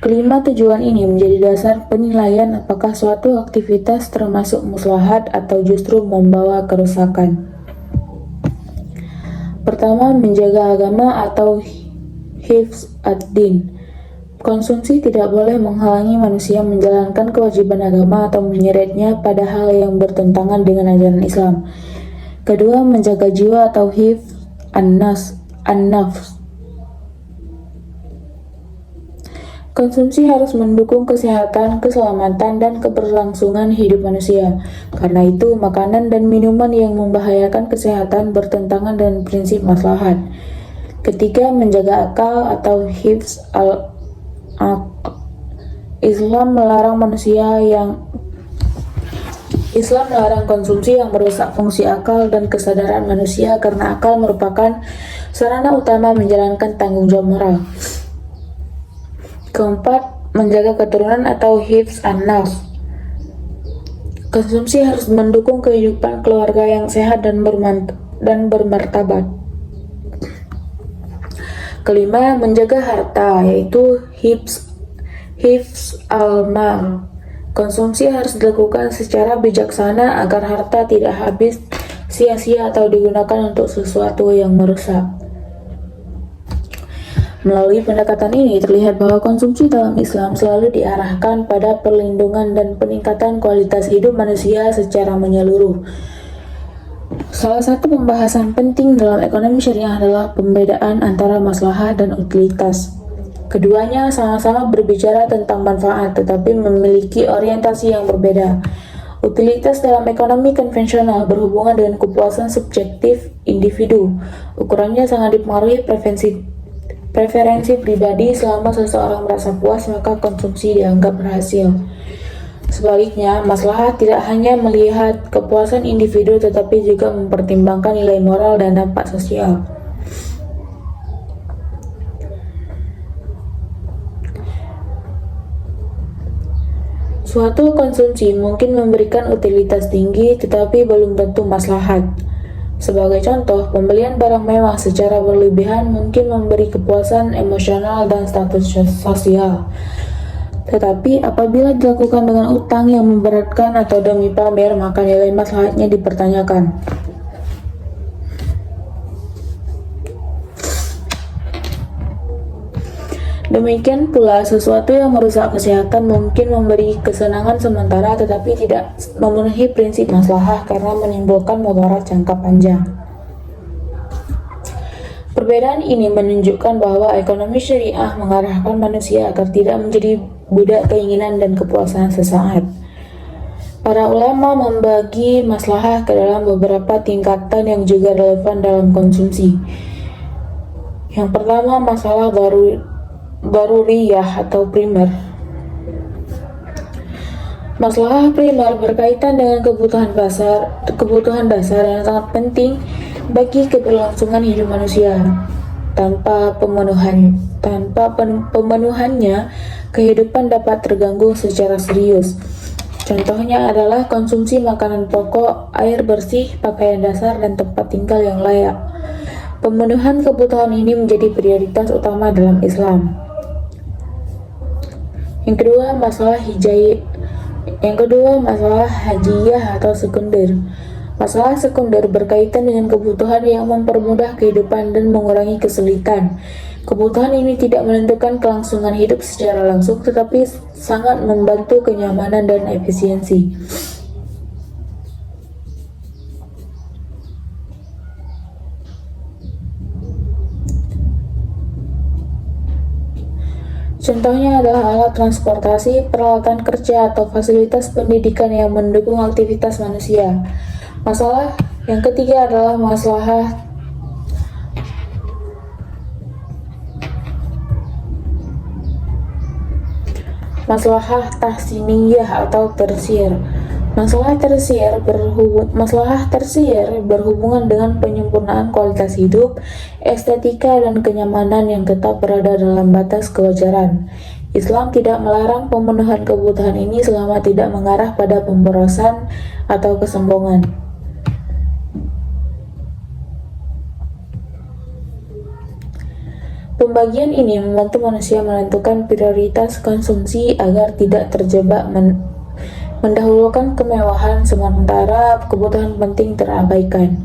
A: Kelima tujuan ini menjadi dasar penilaian apakah suatu aktivitas termasuk maslahat atau justru membawa kerusakan. Pertama, menjaga agama atau hifz ad-din. Konsumsi tidak boleh menghalangi manusia menjalankan kewajiban agama atau menyeretnya pada hal yang bertentangan dengan ajaran Islam. Kedua, menjaga jiwa atau hifz an-nafs. Konsumsi harus mendukung kesehatan, keselamatan, dan keberlangsungan hidup manusia. Karena itu, makanan dan minuman yang membahayakan kesehatan bertentangan dengan prinsip maslahat. Ketiga, menjaga akal atau hifz Islam melarang konsumsi yang merusak fungsi akal dan kesadaran manusia karena akal merupakan sarana utama menjalankan tanggung jawab moral. Keempat, menjaga keturunan atau hifz an-nafs. Konsumsi harus mendukung kehidupan keluarga yang sehat dan bermartabat. Kelima, menjaga harta, yaitu hifz al-mal. Konsumsi harus dilakukan secara bijaksana agar harta tidak habis sia-sia atau digunakan untuk sesuatu yang merusak. Melalui pendekatan ini, terlihat bahwa konsumsi dalam Islam selalu diarahkan pada perlindungan dan peningkatan kualitas hidup manusia secara menyeluruh. Salah satu pembahasan penting dalam ekonomi syariah adalah pembedaan antara maslahah dan utilitas. Keduanya sama-sama berbicara tentang manfaat, tetapi memiliki orientasi yang berbeda. Utilitas dalam ekonomi konvensional berhubungan dengan kepuasan subjektif individu. Ukurannya sangat dipengaruhi preferensi pribadi. Selama seseorang merasa puas, maka konsumsi dianggap berhasil. Sebaliknya, maslahat tidak hanya melihat kepuasan individu, tetapi juga mempertimbangkan nilai moral dan dampak sosial. Suatu konsumsi mungkin memberikan utilitas tinggi tetapi belum tentu maslahat. Sebagai contoh, pembelian barang mewah secara berlebihan mungkin memberi kepuasan emosional dan status sosial. Tetapi apabila dilakukan dengan utang yang memberatkan atau demi pamer, maka nilai maslahatnya dipertanyakan. Demikian pula, sesuatu yang merusak kesehatan mungkin memberi kesenangan sementara tetapi tidak memenuhi prinsip maslahah karena menimbulkan mudarat jangka panjang. Perbedaan ini menunjukkan bahwa ekonomi syariah mengarahkan manusia agar tidak menjadi budak keinginan dan kepuasan sesaat. Para ulama membagi maslahah ke dalam beberapa tingkatan yang juga relevan dalam konsumsi. Yang pertama, masalah daruriyah atau primer. Masalah primer berkaitan dengan kebutuhan dasar yang sangat penting bagi keberlangsungan hidup manusia. Tanpa pemenuhannya, kehidupan dapat terganggu secara serius. Contohnya adalah konsumsi makanan pokok, air bersih, pakaian dasar, dan tempat tinggal yang layak. Pemenuhan kebutuhan ini menjadi prioritas utama dalam Islam. Yang kedua, masalah hajiyah atau sekunder. Masalah sekunder berkaitan dengan kebutuhan yang mempermudah kehidupan dan mengurangi kesulitan. Kebutuhan ini tidak menentukan kelangsungan hidup secara langsung, tetapi sangat membantu kenyamanan dan efisiensi. Contohnya adalah alat transportasi, peralatan kerja, atau fasilitas pendidikan yang mendukung aktivitas manusia. Masalah yang ketiga adalah masalah tahsiniyah atau tersier. Masalah tersier berhubungan dengan penyempurnaan kualitas hidup, estetika, dan kenyamanan yang tetap berada dalam batas kewajaran. Islam tidak melarang pemenuhan kebutuhan ini selama tidak mengarah pada pemborosan atau kesombongan. Pembagian ini membantu manusia menentukan prioritas konsumsi agar tidak terjebak mendahulukan kemewahan sementara kebutuhan penting terabaikan.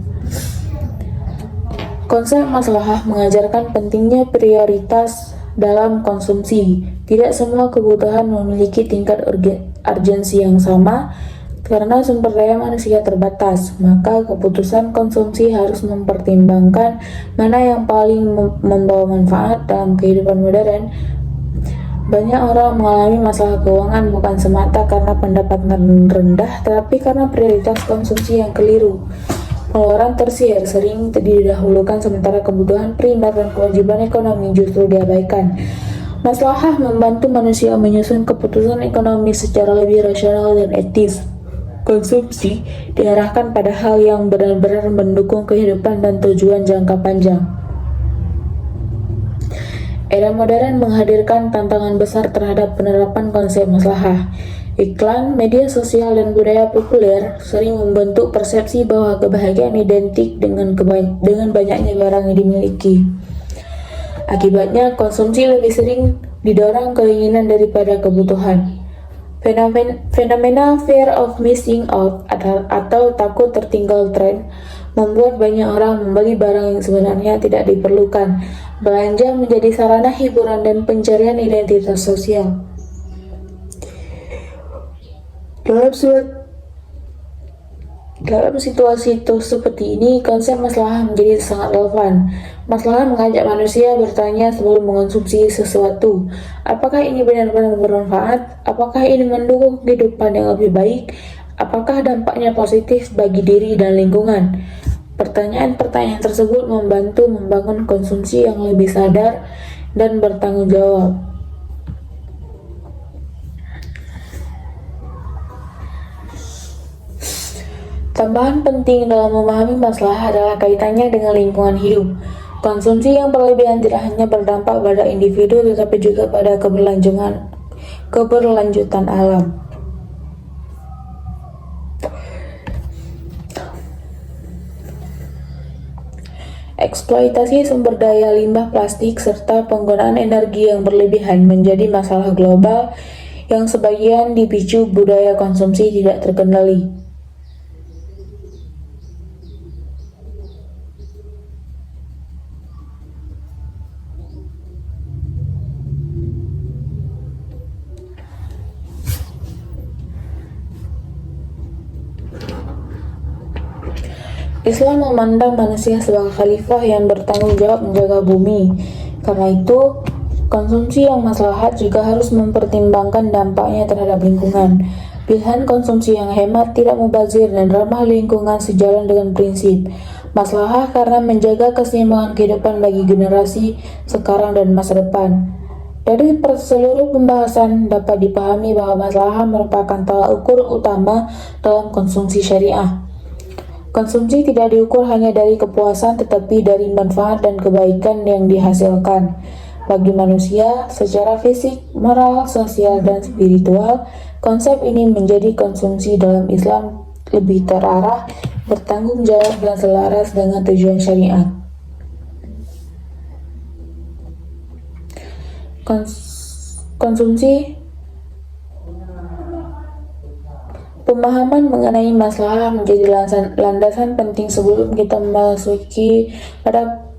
A: Konsep maslahah mengajarkan pentingnya prioritas dalam konsumsi. Tidak semua kebutuhan memiliki tingkat urgensi yang sama karena sumber daya manusia terbatas, maka keputusan konsumsi harus mempertimbangkan mana yang paling membawa manfaat dalam kehidupan modern. Banyak orang mengalami masalah keuangan bukan semata karena pendapatan rendah, tetapi karena prioritas konsumsi yang keliru. Pengeluaran tersier sering didahulukan sementara kebutuhan primer dan kewajiban ekonomi justru diabaikan. Maslahah membantu manusia menyusun keputusan ekonomi secara lebih rasional dan etis. Konsumsi diarahkan pada hal yang benar-benar mendukung kehidupan dan tujuan jangka panjang. Era modern menghadirkan tantangan besar terhadap penerapan konsep maslahah. Iklan, media sosial, dan budaya populer sering membentuk persepsi bahwa kebahagiaan identik dengan banyaknya barang yang dimiliki. Akibatnya, konsumsi lebih sering didorong keinginan daripada kebutuhan. Fenomena fear of missing out atau takut tertinggal tren membuat banyak orang membeli barang yang sebenarnya tidak diperlukan. Belanja menjadi sarana hiburan dan pencarian identitas sosial. Dalam situasi seperti ini, konsep maslahah menjadi sangat relevan. Maslahah mengajak manusia bertanya sebelum mengonsumsi sesuatu. Apakah ini benar-benar bermanfaat? Apakah ini mendukung kehidupan yang lebih baik? Apakah dampaknya positif bagi diri dan lingkungan? Pertanyaan-pertanyaan tersebut membantu membangun konsumsi yang lebih sadar dan bertanggung jawab. Tambahan penting dalam memahami masalah adalah kaitannya dengan lingkungan hidup. Konsumsi yang berlebihan tidak hanya berdampak pada individu tetapi juga pada keberlanjutan alam. Eksploitasi sumber daya limbah plastik serta penggunaan energi yang berlebihan menjadi masalah global yang sebagian dipicu budaya konsumsi tidak terkendali. Islam memandang manusia sebagai khalifah yang bertanggung jawab menjaga bumi. Karena itu, konsumsi yang maslahat juga harus mempertimbangkan dampaknya terhadap lingkungan. Pilihan konsumsi yang hemat, tidak mubazir, dan ramah lingkungan sejalan dengan prinsip maslahah karena menjaga keseimbangan kehidupan bagi generasi sekarang dan masa depan. Dari seluruh pembahasan dapat dipahami bahwa maslahah merupakan tolak ukur utama dalam konsumsi syariah. Konsumsi tidak diukur hanya dari kepuasan tetapi dari manfaat dan kebaikan yang dihasilkan bagi manusia secara fisik, moral, sosial, dan spiritual. Konsep ini menjadi konsumsi dalam Islam lebih terarah, bertanggung jawab, dan selaras dengan tujuan syariat. Konsumsi Pemahaman mengenai masalah menjadi landasan penting sebelum kita memasuki pada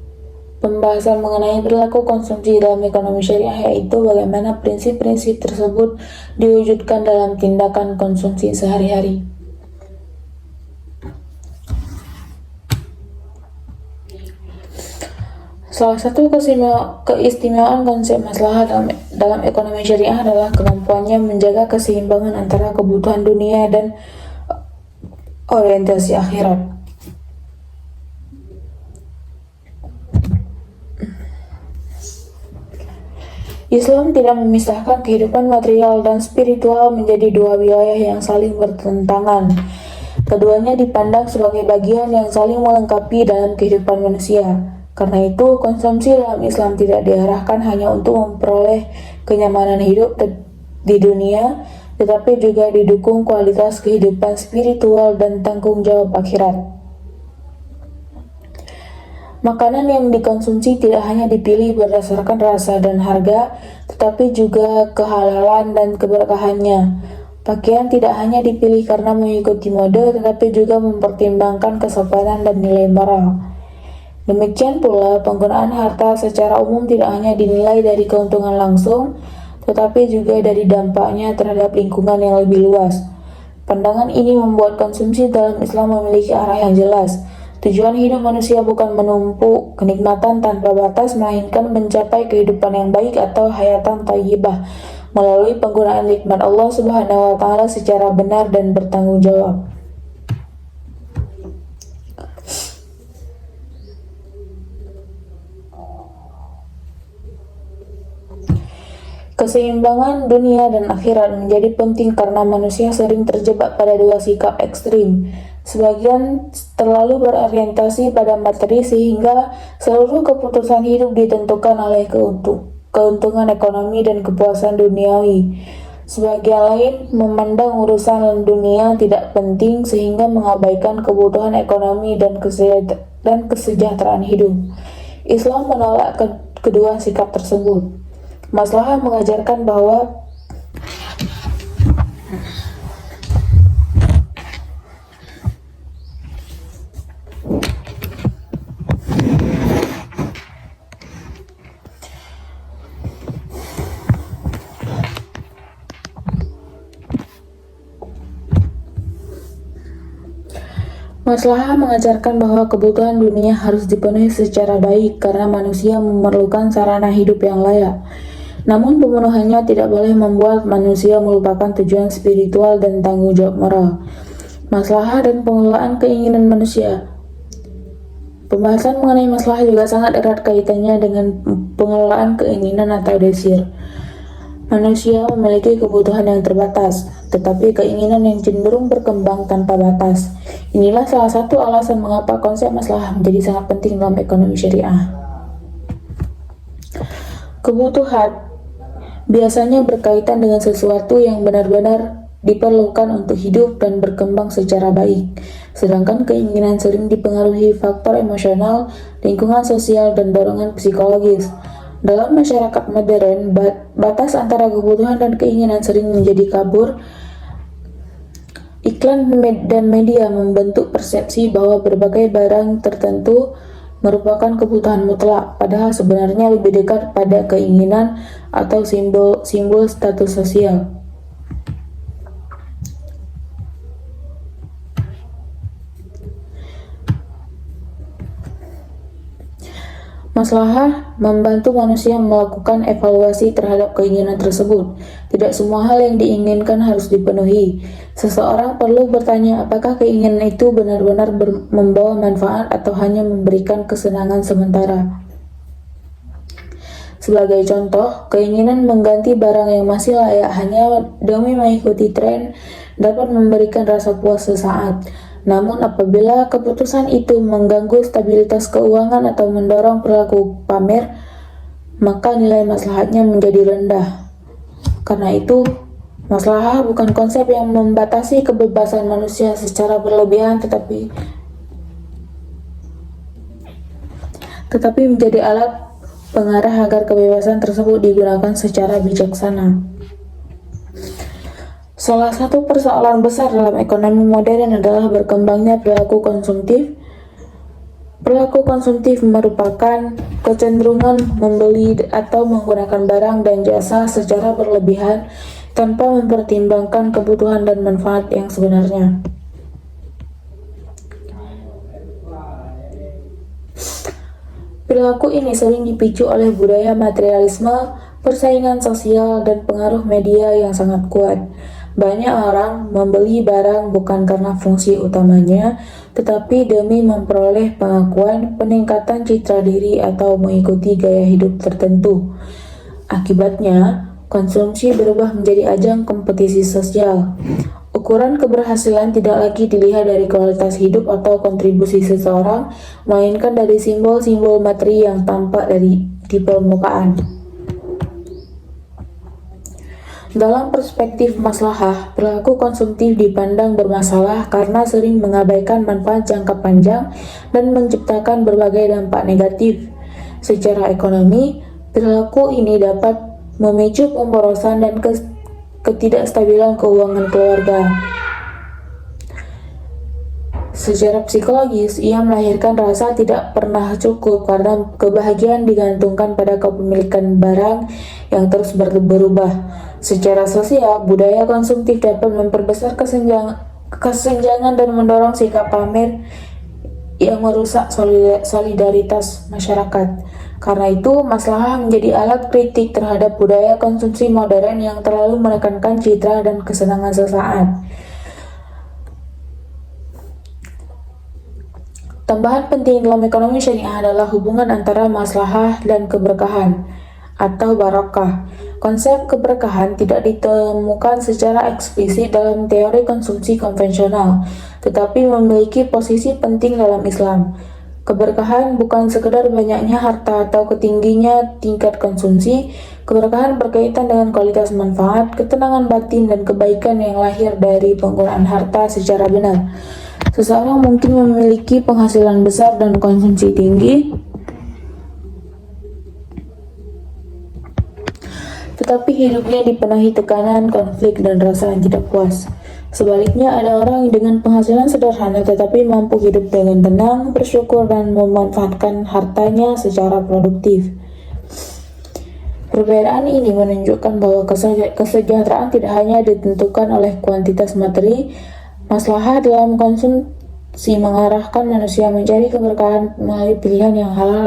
A: pembahasan mengenai perilaku konsumsi dalam ekonomi syariah, yaitu bagaimana prinsip-prinsip tersebut diwujudkan dalam tindakan konsumsi sehari-hari. Salah satu keistimewaan konsep maslahah dalam ekonomi syariah adalah kemampuannya menjaga keseimbangan antara kebutuhan dunia dan orientasi akhirat. Islam tidak memisahkan kehidupan material dan spiritual menjadi dua wilayah yang saling bertentangan. Keduanya dipandang sebagai bagian yang saling melengkapi dalam kehidupan manusia. Karena itu, konsumsi dalam Islam tidak diarahkan hanya untuk memperoleh kenyamanan hidup di dunia, tetapi juga didukung kualitas kehidupan spiritual dan tanggung jawab akhirat. Makanan yang dikonsumsi tidak hanya dipilih berdasarkan rasa dan harga, tetapi juga kehalalan dan keberkahannya. Pakaian tidak hanya dipilih karena mengikuti mode, tetapi juga mempertimbangkan kesopanan dan nilai moral. Demikian pula, penggunaan harta secara umum tidak hanya dinilai dari keuntungan langsung, tetapi juga dari dampaknya terhadap lingkungan yang lebih luas. Pandangan ini membuat konsumsi dalam Islam memiliki arah yang jelas. Tujuan hidup manusia bukan menumpuk kenikmatan tanpa batas, melainkan mencapai kehidupan yang baik atau hayatan thayyibah melalui penggunaan nikmat Allah Subhanahu wa Ta'ala secara benar dan bertanggung jawab. Keseimbangan dunia dan akhirat menjadi penting karena manusia sering terjebak pada dua sikap ekstrim. Sebagian terlalu berorientasi pada materi sehingga seluruh keputusan hidup ditentukan oleh keuntungan ekonomi dan kepuasan duniawi. Sebagian lain memandang urusan dunia tidak penting sehingga mengabaikan kebutuhan ekonomi dan kesejahteraan hidup. Islam menolak kedua sikap tersebut. Maslahah mengajarkan bahwa kebutuhan dunia harus dipenuhi secara baik karena manusia memerlukan sarana hidup yang layak. Namun pemenuhannya tidak boleh membuat manusia melupakan tujuan spiritual dan tanggung jawab moral. Maslahah dan pengelolaan keinginan manusia. Pembahasan mengenai maslahah juga sangat erat kaitannya dengan pengelolaan keinginan atau desir. Manusia memiliki kebutuhan yang terbatas, tetapi keinginan yang cenderung berkembang tanpa batas. Inilah salah satu alasan mengapa konsep maslahah menjadi sangat penting dalam ekonomi syariah. Kebutuhan biasanya berkaitan dengan sesuatu yang benar-benar diperlukan untuk hidup dan berkembang secara baik. Sedangkan keinginan sering dipengaruhi faktor emosional, lingkungan sosial, dan dorongan psikologis. Dalam masyarakat modern, batas antara kebutuhan dan keinginan sering menjadi kabur. Iklan dan media membentuk persepsi bahwa berbagai barang tertentu merupakan kebutuhan mutlak, padahal sebenarnya lebih dekat pada keinginan atau simbol status sosial. Maslahah membantu manusia melakukan evaluasi terhadap keinginan tersebut. Tidak semua hal yang diinginkan harus dipenuhi. Seseorang perlu bertanya apakah keinginan itu benar-benar membawa manfaat atau hanya memberikan kesenangan sementara. Sebagai contoh, keinginan mengganti barang yang masih layak hanya demi mengikuti tren dapat memberikan rasa puas sesaat. Namun apabila keputusan itu mengganggu stabilitas keuangan atau mendorong perilaku pamer, maka nilai maslahatnya menjadi rendah. Karena itu, maslahah bukan konsep yang membatasi kebebasan manusia secara berlebihan, tetapi menjadi alat pengarah agar kebebasan tersebut digunakan secara bijaksana. Salah satu persoalan besar dalam ekonomi modern adalah berkembangnya perilaku konsumtif. Perilaku konsumtif merupakan kecenderungan membeli atau menggunakan barang dan jasa secara berlebihan tanpa mempertimbangkan kebutuhan dan manfaat yang sebenarnya. Perilaku ini sering dipicu oleh budaya materialisme, persaingan sosial, dan pengaruh media yang sangat kuat. Banyak orang membeli barang bukan karena fungsi utamanya, tetapi demi memperoleh pengakuan, peningkatan citra diri, atau mengikuti gaya hidup tertentu. Akibatnya, konsumsi berubah menjadi ajang kompetisi sosial. Ukuran keberhasilan tidak lagi dilihat dari kualitas hidup atau kontribusi seseorang, melainkan dari simbol-simbol materi yang tampak di permukaan. Dalam perspektif maslahah, perilaku konsumtif dipandang bermasalah karena sering mengabaikan manfaat jangka panjang dan menciptakan berbagai dampak negatif. Secara ekonomi, perilaku ini dapat memicu pemborosan dan ketidakstabilan keuangan keluarga. Secara psikologis, ia melahirkan rasa tidak pernah cukup karena kebahagiaan digantungkan pada kepemilikan barang yang terus berubah. Secara sosial, budaya konsumtif dapat memperbesar kesenjangan dan mendorong sikap pamer yang merusak solidaritas masyarakat. Karena itu, maslahah menjadi alat kritik terhadap budaya konsumsi modern yang terlalu menekankan citra dan kesenangan sesaat. Tambahan penting dalam ekonomi syariah adalah hubungan antara maslahah dan keberkahan atau barokah. Konsep keberkahan tidak ditemukan secara eksplisit dalam teori konsumsi konvensional, tetapi memiliki posisi penting dalam Islam. Keberkahan bukan sekedar banyaknya harta atau ketingginya tingkat konsumsi. Keberkahan berkaitan dengan kualitas manfaat, ketenangan batin, dan kebaikan yang lahir dari penggunaan harta secara benar. Seseorang mungkin memiliki penghasilan besar dan konsumsi tinggi, tetapi hidupnya dipenuhi tekanan, konflik, dan rasa yang tidak puas. Sebaliknya, ada orang dengan penghasilan sederhana tetapi mampu hidup dengan tenang, bersyukur, dan memanfaatkan hartanya secara produktif. Perbedaan ini menunjukkan bahwa kesejahteraan tidak hanya ditentukan oleh kuantitas materi. Maslahah dalam konsumsi mengarahkan manusia mencari keberkahan melalui pilihan yang halal,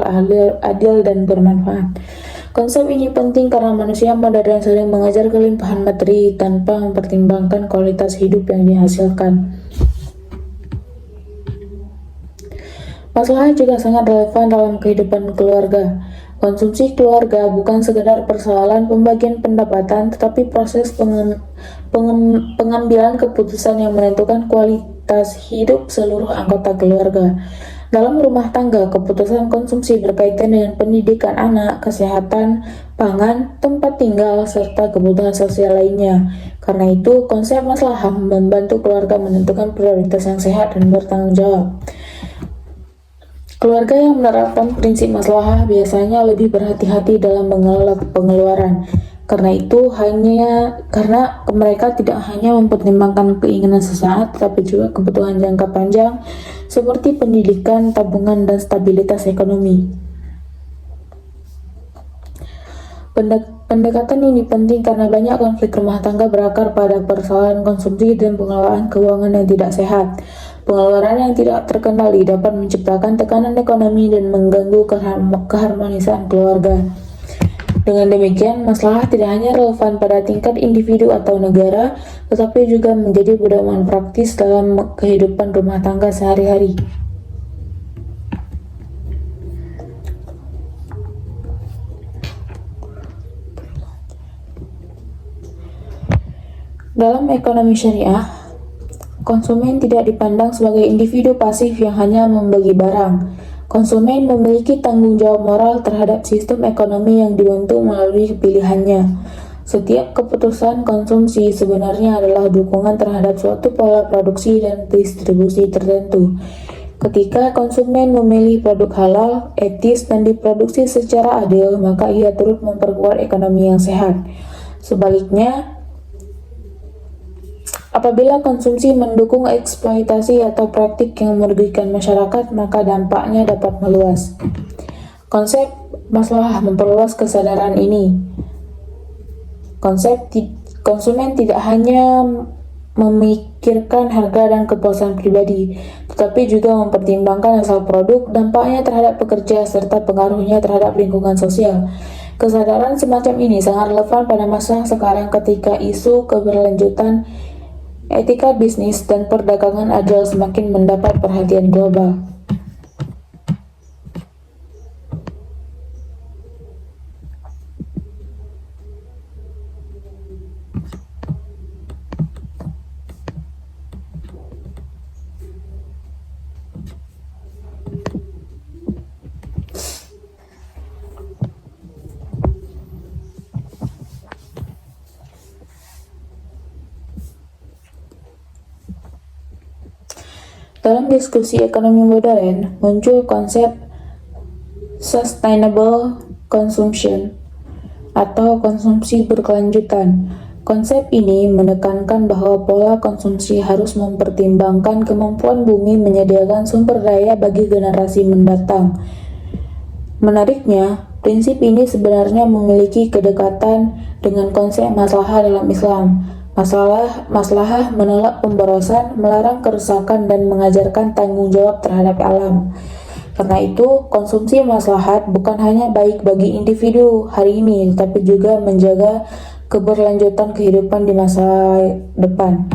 A: adil, dan bermanfaat. Konsep ini penting karena manusia modern sering mengejar kelimpahan materi tanpa mempertimbangkan kualitas hidup yang dihasilkan. Maslahah juga sangat relevan dalam kehidupan keluarga. Konsumsi keluarga bukan sekedar persoalan pembagian pendapatan, tetapi proses pengambilan keputusan yang menentukan kualitas hidup seluruh anggota keluarga. Dalam rumah tangga, keputusan konsumsi berkaitan dengan pendidikan anak, kesehatan, pangan, tempat tinggal, serta kebutuhan sosial lainnya. Karena itu, konsep maslahah membantu keluarga menentukan prioritas yang sehat dan bertanggung jawab. Keluarga yang menerapkan prinsip maslahah biasanya lebih berhati-hati dalam mengelola pengeluaran. Karena mereka tidak hanya mempertimbangkan keinginan sesaat, tetapi juga kebutuhan jangka panjang seperti pendidikan, tabungan, dan stabilitas ekonomi. Pendekatan ini penting karena banyak konflik rumah tangga berakar pada persoalan konsumsi dan pengelolaan keuangan yang tidak sehat. Pengeluaran yang tidak terkendali dapat menciptakan tekanan ekonomi dan mengganggu keharmonisan keluarga. Dengan demikian, maslahah tidak hanya relevan pada tingkat individu atau negara, tetapi juga menjadi pedoman praktis dalam kehidupan rumah tangga sehari-hari. Dalam ekonomi syariah, konsumen tidak dipandang sebagai individu pasif yang hanya membeli barang. Konsumen memiliki tanggung jawab moral terhadap sistem ekonomi yang dibentuk melalui pilihannya. Setiap keputusan konsumsi sebenarnya adalah dukungan terhadap suatu pola produksi dan distribusi tertentu. Ketika konsumen memilih produk halal, etis, dan diproduksi secara adil, maka ia turut memperkuat ekonomi yang sehat. Sebaliknya, apabila konsumsi mendukung eksploitasi atau praktik yang merugikan masyarakat, maka dampaknya dapat meluas. Konsep maslahah memperluas kesadaran ini. Konsumen tidak hanya memikirkan harga dan kepuasan pribadi, tetapi juga mempertimbangkan asal produk, dampaknya terhadap pekerja, serta pengaruhnya terhadap lingkungan sosial. Kesadaran semacam ini sangat relevan pada masa sekarang ketika isu keberlanjutan etika bisnis dan perdagangan adil semakin mendapat perhatian global. Dalam diskusi ekonomi modern, muncul konsep sustainable consumption atau konsumsi berkelanjutan. Konsep ini menekankan bahwa pola konsumsi harus mempertimbangkan kemampuan bumi menyediakan sumber daya bagi generasi mendatang. Menariknya, prinsip ini sebenarnya memiliki kedekatan dengan konsep maslahah dalam Islam. Maslahah menolak pemborosan, melarang kerusakan, dan mengajarkan tanggung jawab terhadap alam. Karena itu, konsumsi maslahat bukan hanya baik bagi individu hari ini, tapi juga menjaga keberlanjutan kehidupan di masa depan.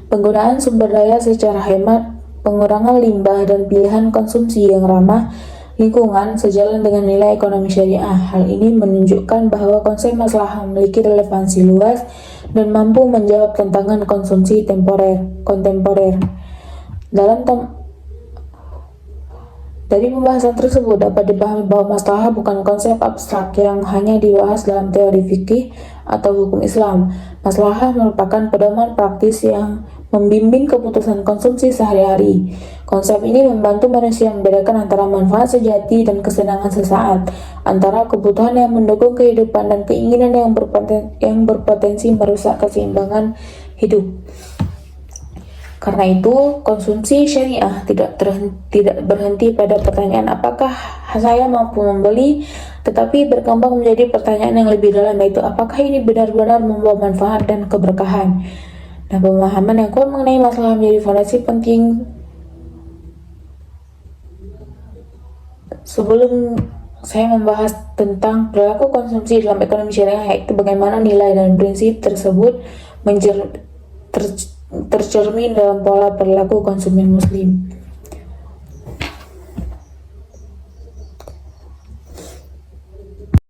A: Penggunaan sumber daya secara hemat, pengurangan limbah, dan pilihan konsumsi yang ramah lingkungan sejalan dengan nilai ekonomi syariah. Hal ini menunjukkan bahwa konsep maslahah memiliki relevansi luas dan mampu menjawab tantangan konsumsi kontemporer. Dari pembahasan tersebut dapat dipahami bahwa maslahah bukan konsep abstrak yang hanya dibahas dalam teori fikih atau hukum Islam. Maslahah merupakan pedoman praktis yang membimbing keputusan konsumsi sehari-hari. Konsep ini membantu manusia membedakan antara manfaat sejati dan kesenangan sesaat, antara kebutuhan yang mendukung kehidupan dan keinginan yang berpotensi merusak keseimbangan hidup. Karena itu, konsumsi syariah tidak berhenti pada pertanyaan apakah saya mampu membeli, tetapi berkembang menjadi pertanyaan yang lebih dalam, yaitu apakah ini benar-benar membawa manfaat dan keberkahan. Nah, pemahaman yang kuat mengenai masalah menjadi fondasi penting. Sebelum saya membahas tentang perilaku konsumsi dalam ekonomi syariah, yaitu bagaimana nilai dan prinsip tersebut tercermin dalam pola perilaku konsumen muslim.